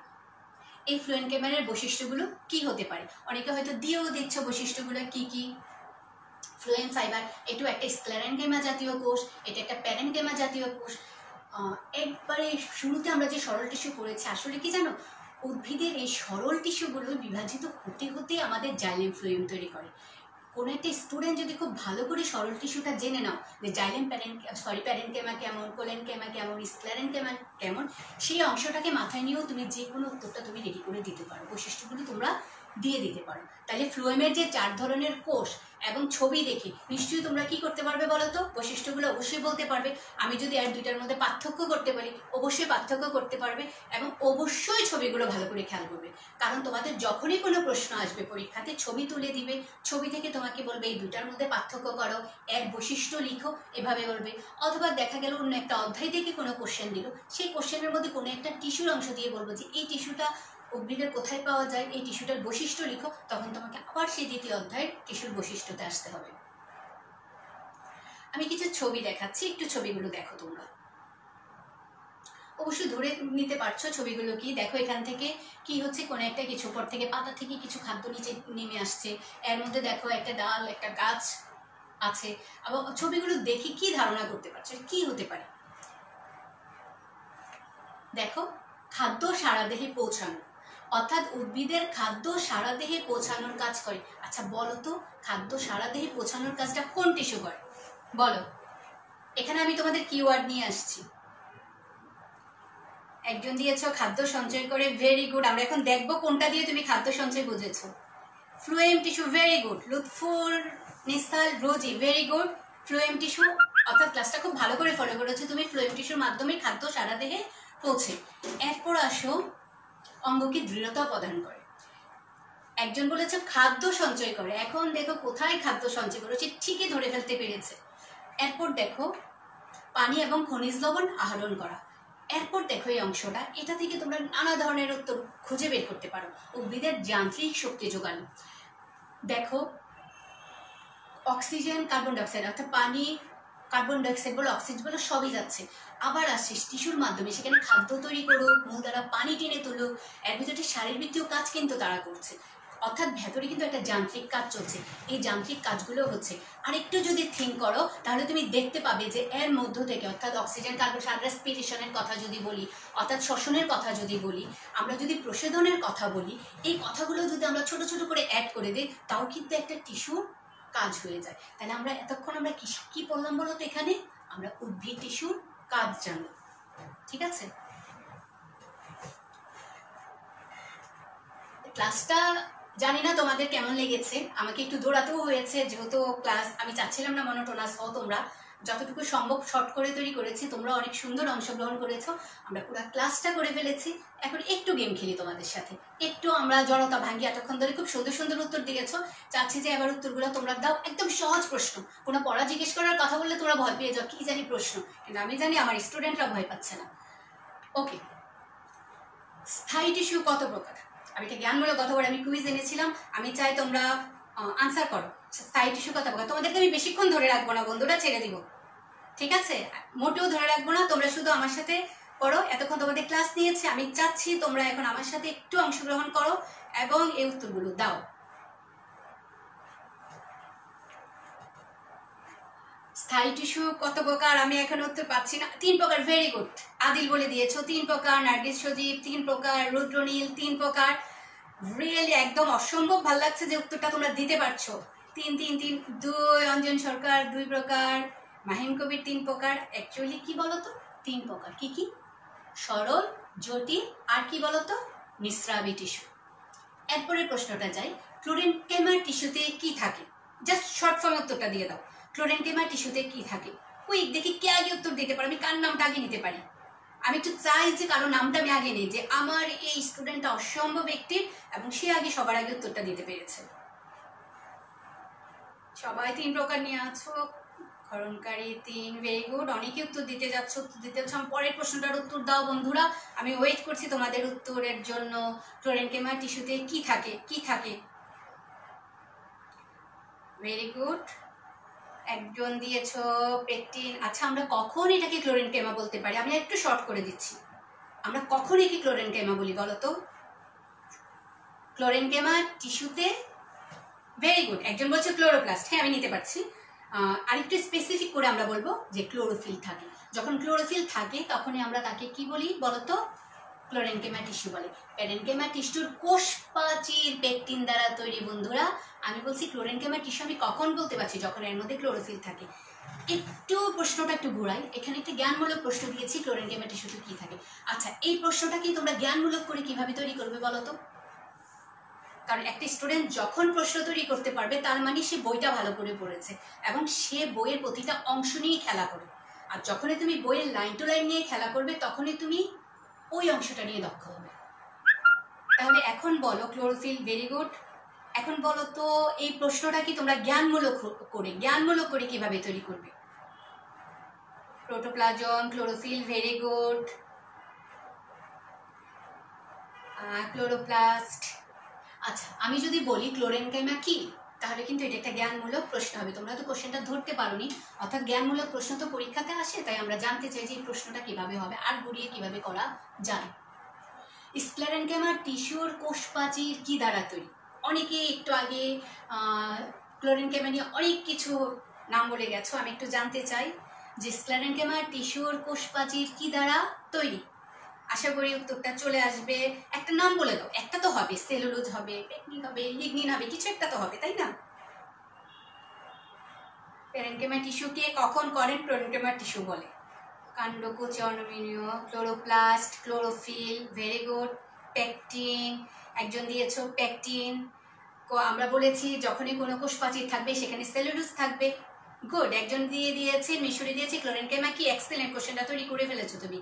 এই ফ্লোয়েম ক্যামেরার বৈশিষ্ট্যগুলো কি হতে পারে? অনেকে হয়তো দিয়েও দেখছো বৈশিষ্ট্যগুলো কি কি। ফ্লোয়েম ফাইবার, এটাও একটা স্ক্লেরেনকেমা জাতীয় কোষ, এটা একটা প্যারেনকেমা জাতীয় কোষ। একবারে শুরুতে আমরা যে সরল টিস্যু পড়েছি, আসলে কি জানো, উদ্ভিদের এই সরল টিস্যুগুলো বিভাজিত হতে হতে আমাদের জাইলেম ফ্লোয়েম তৈরি করে। কোনো একটা স্টুডেন্ট যদি খুব ভালো করে সরল টিস্যুটা জেনে নাও যে জাইলেম প্যারেনকেমা কেমন, কোলেনকেমা কেমন, স্ক্লেরেনকেমা কেমন, সেই অংশটাকে মাথায় নিয়েও তুমি যে কোনো উত্তরটা তুমি রেডি করে দিতে পারো, বৈশিষ্ট্যগুলো তোমরা দিয়ে দিতে পারো। তাহলে ফ্লোয়েমের যে 4 ধরনের কোষ এবং ছবি দেখে নিশ্চয়ই তোমরা কি করতে পারবে বলো তো, বৈশিষ্ট্যগুলো অবশ্যই বলতে পারবে। আমি যদি আর দুইটার মধ্যে পার্থক্য করতে পারি, অবশ্যই পার্থক্য করতে পারবে এবং অবশ্যই ছবিগুলো ভালো করে খেয়াল করবে। কারণ তোমাদের যখনই কোনো প্রশ্ন আসবে পরীক্ষাতে, ছবি তুলে দিবে, ছবি থেকে তোমাকে বলবে এই দুটার মধ্যে পার্থক্য করো, এক বৈশিষ্ট্য লিখো, এভাবে বলবে। অথবা দেখা গেল অন্য একটা অধ্যায় থেকে কোনো কোশ্চেন দিল, সেই কোশ্চেনের মধ্যে কোনো একটা টিস্যুর অংশ দিয়ে বলবো যে এই টিস্যুটা উদ্ভিদের কোথায় পাওয়া যায়, এই টিস্যুটার বৈশিষ্ট্য লিখো, তখন তোমাকে আবার সেই দ্বিতীয় অধ্যায়ের টিস্যুর বৈশিষ্ট্যতে আসতে হবে। আমি কিছু ছবি দেখাচ্ছি, একটু ছবিগুলো দেখো তোমরা। অবশ্যই ধরে নিতে পারছো ছবিগুলো কি। দেখো এখান থেকে কি হচ্ছে, কোনো একটা কিছু পর থেকে পাতা থেকে কিছু খাদ্য নিচে নেমে আসছে, এর মধ্যে দেখো একটা ডাল, একটা গাছ আছে। আবার ছবিগুলো দেখে কি ধারণা করতে পারছো কি হতে পারে? দেখো খাদ্য সারা দেহে পৌঁছানো, অর্থাৎ উদ্ভিদের খাদ্য সারা দেহে পৌঁছানোর কাজ করে। আচ্ছা বলো তো, খাদ্য সারা দেহে পৌঁছানোর কাজটা কোন টিস্যু করে বলো? এখানে আমি তোমাদের কিওয়ার্ড নিয়ে আসছি। একজন দিয়েছো খাদ্য সঞ্চয় করে, ভেরি গুড। আমরা এখন দেখবো কোনটা দিয়ে তুমি খাদ্য সঞ্চয় বুঝেছো। Phloem tissue, very good. Lutfur, Nisal, Rozi, very good. Phloem tissue, অর্থাৎ ক্লাসটা খুব ভালো করে ফলো করেছো তুমি। ফ্লোয়েম টিস্যুর মাধ্যমে খাদ্য সারা দেহে পৌঁছে। এরপর আসো অঙ্গকে দৃঢ়তা প্রদান করে। একজন বলেছে খাদ্য সঞ্চয় করে। এখন দেখো কোথায় খাদ্য সঞ্চয় করেছে, ঠিকই ধরে ফেলতে পেরেছে। এরপর দেখো পানি এবং খনিজ লবণ আহরণ করা। এরপর দেখো এই অংশটা, এটা থেকে তোমরা নানা ধরনের উত্তর খুঁজে বের করতে পারো। উদ্ভিদের যান্ত্রিক শক্তি যোগানো। দেখো অক্সিজেন, কার্বন ডাইঅক্সাইড, অর্থাৎ পানি, কার্বন ডাইঅক্সাইড বলো, অক্সিজেন বলো, সবই যাচ্ছে। আবার আসছিস টিস্যুর মাধ্যমে, সেখানে খাদ্য তৈরি করুক, মূল দ্বারা পানি টেনে তুলুক, এর ভিতরে শারীরবৃত্তীয় কাজ কিন্তু তারা করছে। অর্থাৎ ভেতরে কিন্তু একটা যান্ত্রিক কাজ চলছে। এই যান্ত্রিক কাজগুলো হচ্ছে। আর একটু যদি থিঙ্ক করো তাহলে তুমি দেখতে পাবে যে এর মধ্য থেকে, অর্থাৎ অক্সিজেন, কার্বন, রেসপিরেশনের কথা যদি বলি, অর্থাৎ শ্বসনের কথা যদি বলি, আমরা যদি প্রশোধনের কথা বলি, এই কথাগুলো যদি আমরা ছোট ছোট করে অ্যাড করে দিই, তাও কিন্তু একটা টিস্যুর কাজ হয়ে যায়। তাহলে আমরা এতক্ষণ আমরা কি বললাম বলো তো? এখানে আমরা উদ্ভিদ টিস্যুর কাজ জানবো। ঠিক আছে, ক্লাসটা জানি না তোমাদের কেমন লেগেছে। আমাকে একটু দৌড়াতেও হয়েছে, যেহেতু ক্লাস আমি চাচ্ছিলাম না মনোটোনাস হও। তোমরা যতটুকু সম্ভব শর্ট করে তৈরি করেছি, তোমরা অনেক সুন্দর অংশগ্রহণ করেছো। আমরা পুরো ক্লাসটা করে ফেলেছি। এখন একটু গেম খেলি তোমাদের সাথে, একটু আমরা জড়তা ভাঙ্গি। এতক্ষণ ধরে খুব সুন্দর সুন্দর উত্তর দিয়েছো, চাচ্ছি যে এবার উত্তরগুলো তোমরা দাও। একদম সহজ প্রশ্ন, কোনো পড়া জিজ্ঞেস করার কথা বললে তোমরা ভয় পেয়ে যাও, কি জানি প্রশ্ন, কিন্তু আমি জানি আমার স্টুডেন্টরা ভয় পাচ্ছে না। ওকে, স্থায়ী টিস্যু কত প্রকার? আমি একটা জ্ঞানমূলক কথা বলে আমি কুইজ এনেছিলাম, আমি চাই তোমরা আনসার করো। স্থায়ী টিস্যু কত প্রকার? তোমাদেরকে আমি বেশিক্ষণ ধরে রাখবো না বন্ধুরা, ছেড়ে দিব। ঠিক আছে, মোটেও ধরে রাখবো না, তোমরা শুধু আমার সাথে করো। এতক্ষণ তোমাদের ক্লাস নিয়েছে, আমি চাচ্ছি তোমরা এখন আমার সাথে একটু অংশগ্রহণ করো এবং এই উত্তরগুলো দাও। স্থায়ী টিস্যু কত প্রকার? আমি এখন উত্তর পাচ্ছি না। 3 প্রকার। ভেরি গুড, আদিল বলে দিয়েছো 3 প্রকার। নার্গিস সজীব 3 প্রকার। রুদ্রনীল 3 প্রকার। রিয়েলি একদম অসম্ভব ভালো লাগছে যে উত্তরটা তোমরা দিতে পারছো। 3 3 3 2। অঞ্জন সরকার 2 প্রকার। মাহিম কবির 3 প্রকার। অ্যাকচুয়ালি কি বলতো? 3 প্রকার। কি কি? সরল, জটিল, আর কি বলতো? নিঃস্রাবী টিস্যু। এরপরের প্রশ্নটা যাই, ক্লোরেনকেমা টিস্যুতে কি থাকে? জাস্ট শর্ট ফর্ম উত্তরটা দিয়ে দাও। ক্লোরেনকেমা টিস্যুতে কি থাকে? কুইক, দেখি কে আগে উত্তর দিতে পারে। আমি কার নামটা আগে নিতে পারি? আমি একটু চাই যে কারো নামটা আমি আগে নিই, যে আমার এই স্টুডেন্টটা অসম্ভব একটিভ এবং সে আগে সবার আগে উত্তরটা দিতে পেরেছে। সবাই 3 প্রকার নিয়ে আছো। ক্ষরণকারী 3। ভেরি গুড, অনেকে উত্তর দিতে যাচ্ছ, উত্তর দিতে যাচ্ছ। পরের প্রশ্নটার উত্তর দাও বন্ধুরা, আমি ওয়েট করছি তোমাদের উত্তরের জন্য। ক্লোরেনকেমা টিস্যুতে কি থাকে? কি থাকে? ভেরি গুড, একজন দিয়েছো পেকটিন। আচ্ছা, আমরা কখন এটাকে ক্লোরেনকেমা বলতে পারি? আমি একটু শর্ট করে দিচ্ছি। আমরা কখন একে ক্লোরেনকেমা বলি বলো তো? ক্লোরেনকেমা টিস্যুতে, ভেরি গুড, একজন বলছে ক্লোরোপ্লাস্ট। হ্যাঁ, আমি নিতে পারছি। আরেকটু স্পেসিফিক করে আমরা বলবো যে ক্লোরোফিল থাকে। যখন ক্লোরোফিল থাকে তখনই আমরা তাকে কি বলি বলতো? ক্লোরেনকেমা টিস্যু বলে। প্যারেনকেমা টিস্যুর কোষ প্রাচীর পেকটিন দ্বারা তৈরি। বন্ধুরা, আমি বলছি ক্লোরেনকেমা টিস্যু আমি কখন বলতে পারছি? যখন এর মধ্যে ক্লোরোফিল থাকে। একটু প্রশ্নটা একটু ঘোরাই, এখানে একটা জ্ঞানমূলক প্রশ্ন দিয়েছি, ক্লোরেনকেমা টিস্যুতে কি থাকে। আচ্ছা, এই প্রশ্নটা কি তোমরা জ্ঞানমূলক করে কিভাবে তৈরি করবে বলো তো? কারণ একটা স্টুডেন্ট যখন প্রশ্ন তৈরি করতে পারবে, তার মানে সে বইটা ভালো করে পড়েছে এবং সে বইয়ের প্রতিটা অংশ নিয়ে খেলা করে। আর যখনই তুমি বইয়ের লাইন টু লাইন নিয়ে খেলা করবে, তখনই তুমি ওই অংশটা নিয়ে দক্ষ হবে। তাহলে এখন বলো ক্লোরোফিল। ভেরি গুড, এখন বলো তো এই প্রশ্নটা কি তোমরা জ্ঞানমূলক করে কিভাবে তৈরি করবে? Protoplasm, chlorophyll, very good. Chloroplast. আচ্ছা, আমি যদি বলি ক্লোরেনকেমা কি, তাহলে কিন্তু এটা একটা জ্ঞানমূলক প্রশ্ন হবে। তোমরা তো কোশ্চেনটা ধরতে পারোনি, অর্থাৎ জ্ঞানমূলক প্রশ্ন তো পরীক্ষাতে আসে, তাই আমরা জানতে চাই যে এই প্রশ্নটা কিভাবে হবে আর ঘুরিয়ে কিভাবে করা যায়। স্ক্লেরেনকেমা টিস্যুর কোষ প্রাচীর কি দ্বারা তৈরি? অনেকে একটু আগে ক্লোরেনকেমা নিয়ে অনেক কিছু নাম বলে গেছো। আমি একটু জানতে চাই যে স্ক্লেরেনকেমা টিস্যুর কোষ প্রাচীর কি দ্বারা তৈরি? আশা করি উত্তরটা চলে আসবে। একটা নাম বলে দাও, একটা তো হবে। সেলুলোজ হবে, পেকনিন হবে, লিগনিন হবে, কিছু একটা তো হবে, তাই না? প্যারেনকেমা টিস্যুকে কখন করেন ক্লোরেনকেমা টিস্যু বলে? কাণ্ডকোষ, অর্ণমীয়, chloroplast, chlorophyll, very good. Pectin, একজন দিয়েছো পেকটিন। আমরা বলেছি যখনই কোনো কোষ প্রাচীর থাকবে সেখানে সেলুলোজ থাকবে। গুড, একজন দিয়েছে মিশরি দিয়েছে ক্লোরেনকেমা কি। এক্সেলেন্ট, কোশ্চেনটা তৈরি করে ফেলেছো তুমি।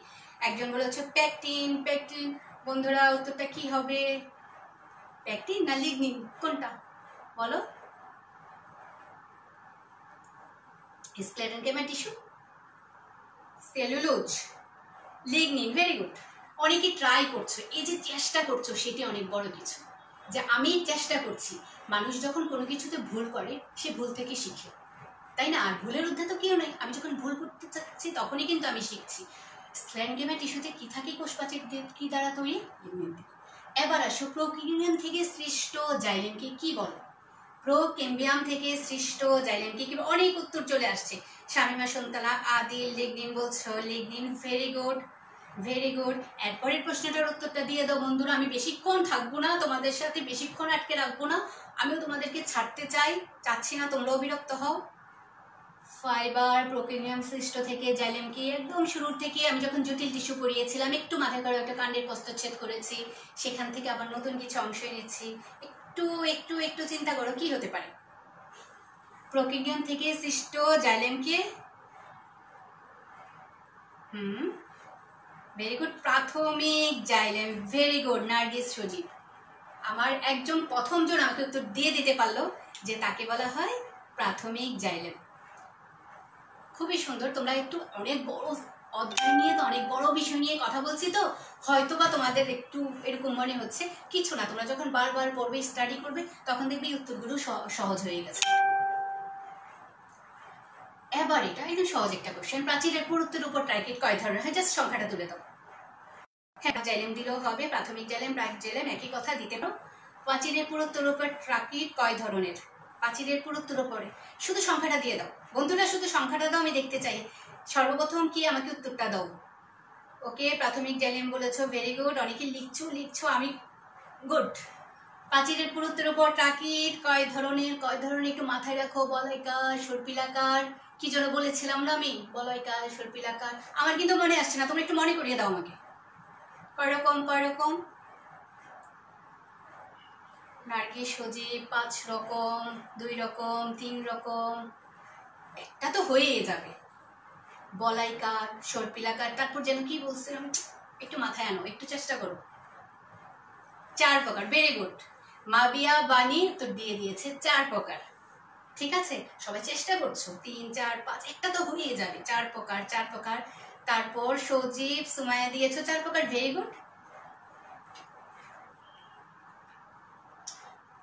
একজন বলেছো পেকটিন। পেকটিন, বন্ধুরা উত্তরটা কি হবে? প্যাকটিন না লিগনিন, কোনটা বলো? Sclerenchyma tissue, cellulose, lignin. Very good. অনেকে ট্রাই করছো, এই যে চেষ্টা করছো সেটি অনেক বড় কিছু। যে আমি চেষ্টা করছি, মানুষ যখন কোনো কিছুতে ভুল করে সে ভুল থেকে শিখে, তাই না? আর ভুলের ঊর্ধ্বে তো কেউ নেই। আমি যখন ভুল করতে চাচ্ছি তখনই কিন্তু আমি শিখছি। স্ক্লেরেনকেমা টিস্যুতে কি থাকে? কোষপ্রাচীর কি দ্বারা তৈরি? লিগনিন থেকে। এবার আসো, প্রোক্যাম্বিয়াম থেকে সৃষ্ট জাইলেমকে কি বলে? প্রোক্যাম্বিয়াম থেকে সৃষ্ট জাইলেমকে কি? অনেক উত্তর চলে আসছে। শামিমা সন্তালা, আদিল, লিগনিন বলছো, lignin. Very good, very good. এরপরের প্রশ্নটার উত্তরটা দিয়ে দাও বন্ধুরা। আমি বেশিক্ষণ থাকবো না তোমাদের সাথে, বেশিক্ষণ আটকে রাখবো না। আমিও তোমাদেরকে ছাড়তে চাচ্ছি না, তোমরাও বিরক্ত হও। ফাইবার প্রোক্যাম্বিয়াম সৃষ্ট থেকে জাইলেমকে একদম শুরুর থেকে আমি যখন জটিল টিস্যু পড়িয়েছিলাম, একটু মাথায় করে একটা কাণ্ডের প্রস্তচ্ছেদ করেছি, সেখান থেকে আবার নতুন কিছু অংশ এনেছি। একটু একটু একটু চিন্তা করো কি হতে পারে? প্রোক্যাম্বিয়াম থেকে সৃষ্ট জাইলেমকে ভেরি গুড, প্রাথমিক জাইলেম। ভেরি গুড নার্গিস সজীব, আমার একজন প্রথমজন আমাকে উত্তর দিয়ে দিতে পারলো যে তাকে বলা হয় প্রাথমিক জাইলেম। খুবই সুন্দর। তোমরা একটু অনেক বড় অধ্যায় নিয়ে, তো অনেক বড় বিষয় নিয়ে কথা বলছি, তো হয়তো বা তোমাদের একটু এরকম মনে হচ্ছে। কিছু না, তোমরা যখন বারবার পড়বে, স্টাডি করবে, তখন দেখবে এই উত্তরগুলো সহজ হয়ে গেছে। এবার এটা একদম সহজ একটা কোশ্চেন। প্রাচীরের পুরুত্বের উপর ট্রাকিট কয় ধরনের হয়? জাস্ট সংখ্যাটা তুলে দাও। হ্যাঁ, জাইলেম দিলেও হবে, প্রাথমিক জাইলেম, প্রাক জাইলেম, একই কথা দিতে পারো। প্রাচীরের পুরুত্বের উপর ট্রাকিট কয় ধরনের? প্রাচীরের পুরুত্বের উপরে শুধু সংখ্যাটা দিয়ে দাও বন্ধুরা, শুধু সংখ্যাটা দাও, আমি দেখতে চাই সর্বপ্রথম কি, আমাকে উত্তরটা দাও। ওকে, প্রাথমিক জাইলেম বলেছো, ভেরি গুড। অনেকে লিখছো, আমি গুড। প্রাচীরের পুরুত্বের উপর ট্রাকিট কয় ধরনের? কয় ধরনের একটু মাথায় রাখো। বলয়কার, সর্পিলাকার, কি যেন বলেছিলাম না আমি? বলয়কার, সর্পিলাকার। আমার কিন্তু মনে আসছে না, তোমরা একটু মনে করিয়ে দাও আমাকে। কয় রকম? কয় রকম? নার্গিস সজীব, 5 রকম, 2 রকম, 3 রকম, একটা তো হয়েই যাবে। বলাইকার, সর্পিলাকার, তারপর যেন কি বলছিলাম, একটু মাথায় আনো, একটু চেষ্টা করো। 4 প্রকার। Very good. মাবিয়া বাণী তো দিয়ে দিয়েছে 4 প্রকার। ঠিক আছে, সবাই চেষ্টা করছো। 3, 4, 5, একটা তো হয়েই যাবে। 4 প্রকার, 4 প্রকার। তারপর সজীব, সুমাইয়া দিয়েছো 4 প্রকার। Very good.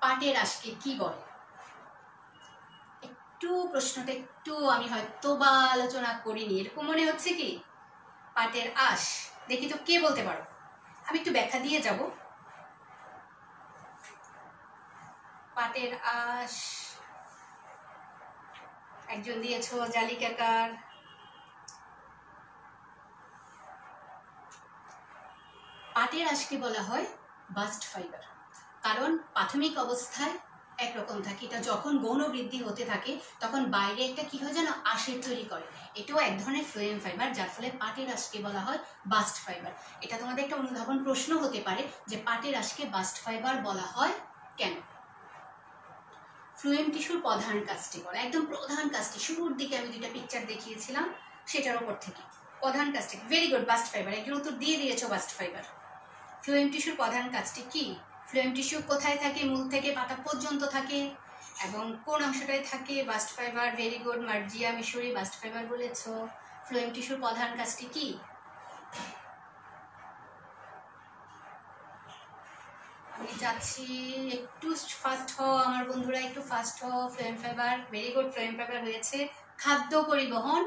পাটের আঁশকে কি বলে? একটু প্রশ্নটা একটু আমি হয়তো বা আলোচনা করিনি, এরকম মনে হচ্ছে কি? পাটের আঁশ, দেখি তো কে বলতে পারো। আমি একটু ব্যাখ্যা দিয়ে যাব। পাটের আঁশ একজন দিয়েছো, জালিকাকার। পাটের আঁশকে বলা হয় বাস্ট ফাইবার, কারণ প্রাথমিক অবস্থায় একরকম থাকে, এটা যখন গৌণ বৃদ্ধি হতে থাকে তখন বাইরে একটা কি হয় যেন আঁশের তৈরি করে। এটাও এক ধরনের ফ্লোয়েম ফাইবার, যার ফলে পাটের আঁশকে বলা হয় বাস্ট ফাইবার। এটা তোমাদের একটা অনুধাবন প্রশ্ন হতে পারে যে পাটের আঁশকে বাস্ট ফাইবার বলা হয় কেন? ফ্লুয়েম টিস্যুর প্রধান কাজটি বলে, একদম প্রধান কাজটি। শুরুর দিকে আমি 2টা পিকচার দেখিয়েছিলাম, সেটার উপর থেকে প্রধান কাজটি। Very good, bast fibre. একজন উত্তর দিয়ে দিয়েছো, বাস্ট ফাইবার। ফ্লুয়েম টিস্যুর প্রধান কাজটি কি? ফ্লুয়েম টিস্যু কোথায় থাকে? মূল থেকে পাতা পর্যন্ত থাকে, এবং কোন অংশটায় থাকে? Bast fibre. Very good Marzia Mishri, bast fibre বলেছো। ফ্লুয়েম টিস্যুর প্রধান কাজটি কি? আমি চাচ্ছি একটু ফাস্ট হও আমার বন্ধুরা, একটু ফাস্ট হও। Phloem fibre. Very good, phloem fibre হয়েছে। খাদ্য পরিবহন।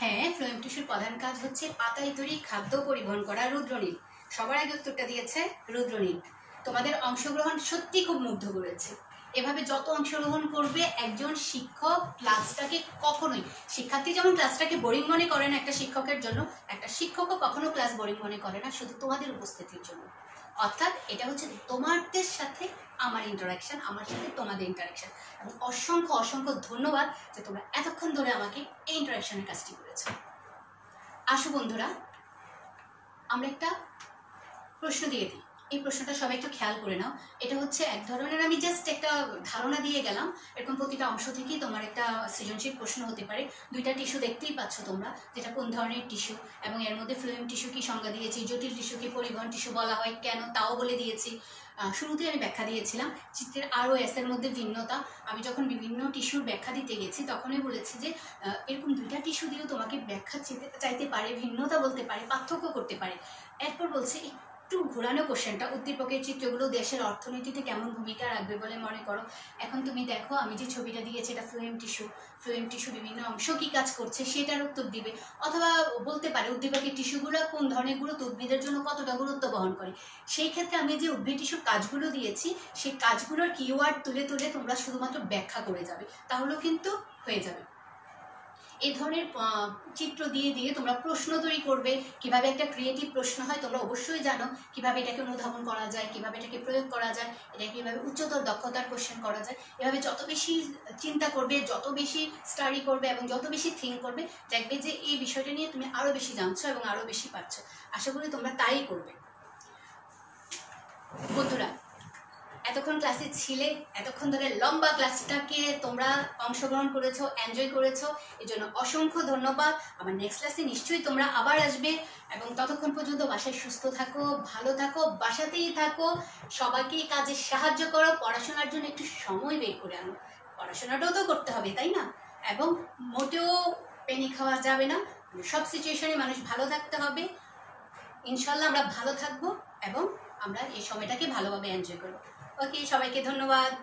হ্যাঁ, ফ্লোয়েম টিস্যুর প্রধান কাজ হচ্ছে পাতায় তৈরি খাদ্য পরিবহন করা। রুদ্রনীল, সবার আগে উত্তরটা দিয়েছে রুদ্রনীল। তোমাদের অংশগ্রহণ সত্যি খুব মুগ্ধ করেছে। এভাবে যত অংশগ্রহণ করবে একজন শিক্ষক ক্লাসটাকে কখনোই, শিক্ষার্থী যেমন ক্লাসটাকে বোরিং মনে করে না একটা শিক্ষকের জন্য, একটা শিক্ষকও কখনো ক্লাস বোরিং মনে করে না শুধু তোমাদের উপস্থিতির জন্য। অর্থাৎ এটা হচ্ছে তোমাদের সাথে আমার ইন্টারাকশন, আমার সাথে তোমাদের ইন্টারাকশন। এবং অসংখ্য অসংখ্য ধন্যবাদ যে তোমরা এতক্ষণ ধরে আমাকে এই ইন্টারাকশনের কাজটি করেছো। আসো বন্ধুরা, আমরা একটা প্রশ্ন দিয়ে দিই। এই প্রশ্নটা সবাই একটু খেয়াল করে নাও। এটা হচ্ছে এক ধরনের, আমি জাস্ট একটা ধারণা দিয়ে গেলাম, এরকম প্রতিটা অংশ থেকেই তোমার একটা সৃজনশীল প্রশ্ন হতে পারে। 2টা টিস্যু দেখতেই পাচ্ছ তোমরা, যেটা কোন ধরনের টিস্যু, এবং এর মধ্যে ফ্লুয়েম টিস্যু কি সংজ্ঞা দিয়েছি, জটিল টিস্যুকে পরিবহন টিস্যু বলা হয় কেন তাও বলে দিয়েছি। শুরুতে আমি ব্যাখ্যা দিয়েছিলাম চিত্রের আর ও এস এর মধ্যে ভিন্নতা। আমি যখন বিভিন্ন টিস্যুর ব্যাখ্যা দিতে গেছি তখনই বলেছি যে এরকম দুইটা টিস্যু দিয়েও তোমাকে ব্যাখ্যা চাইতে পারে, ভিন্নতা বলতে পারে, পার্থক্য করতে পারে। এরপর বলছে একটু ঘোরানো কোশ্চেনটা, উদ্দীপকের চিত্রগুলো দেশের অর্থনীতিতে কেমন ভূমিকা রাখবে বলে মনে করো। এখন তুমি দেখো আমি যে ছবিটা দিয়েছি এটা ফ্লোয়েম টিস্যু বিভিন্ন অংশ কী কাজ করছে সেটার উত্তর দিবে। অথবা বলতে পারে উদ্দীপকের টিস্যুগুলো কোন ধরনের গুরুত্ব উদ্ভিদের জন্য কতটা গুরুত্ব বহন করে। সেই ক্ষেত্রে আমি যে উদ্ভিদ টিস্যুর কাজগুলো দিয়েছি সেই কাজগুলোর কিওয়ার্ড তুলে তুলে তোমরা শুধুমাত্র ব্যাখ্যা করে যাবে, তাহলেও কিন্তু হয়ে যাবে। এই ধরনের চিত্র দিয়ে দিয়ে তোমরা প্রশ্ন তৈরি করবে। কিভাবে একটা ক্রিয়েটিভ প্রশ্ন হয় তোমরা অবশ্যই জানো, কিভাবে এটাকে অনুধাবন করা যায়, কিভাবে এটাকে প্রয়োগ করা যায়, এটা কিভাবে উচ্চতর দক্ষতার কোশ্চেন করা যায়। এভাবে যত বেশি চিন্তা করবে, যত বেশি স্টাডি করবে এবং যত বেশি থিঙ্ক করবে, দেখবে যে এই বিষয়টা নিয়ে তুমি আরও বেশি জানছো এবং আরও বেশি পারছো। আশা করি তোমরা তাই করবে। বন্ধুরা, এতক্ষণ ক্লাসে ছিলে, এতক্ষণ ধরে লম্বা ক্লাসটাকে তোমরা অংশগ্রহণ করেছো, এনজয় করেছো, এর জন্য অসংখ্য ধন্যবাদ। আমার নেক্সট ক্লাসে নিশ্চয়ই তোমরা আবার আসবে এবং ততক্ষণ পর্যন্ত বাসায় সুস্থ থাকো, ভালো থাকো, বাসাতেই থাকো, সবাইকেই কাজে সাহায্য করো, পড়াশোনার জন্য একটু সময় বের করে আনো। পড়াশোনাটাও তো করতে হবে, তাই না? এবং মোটেও পেনি খাওয়া যাবে না। সব সিচুয়েশনে মানুষ ভালো থাকতে হবে। ইনশাল্লাহ আমরা ভালো থাকবো এবং আমরা এই সময়টাকে ভালোভাবে এনজয় করবো। ওকে, সবাইকে ধন্যবাদ।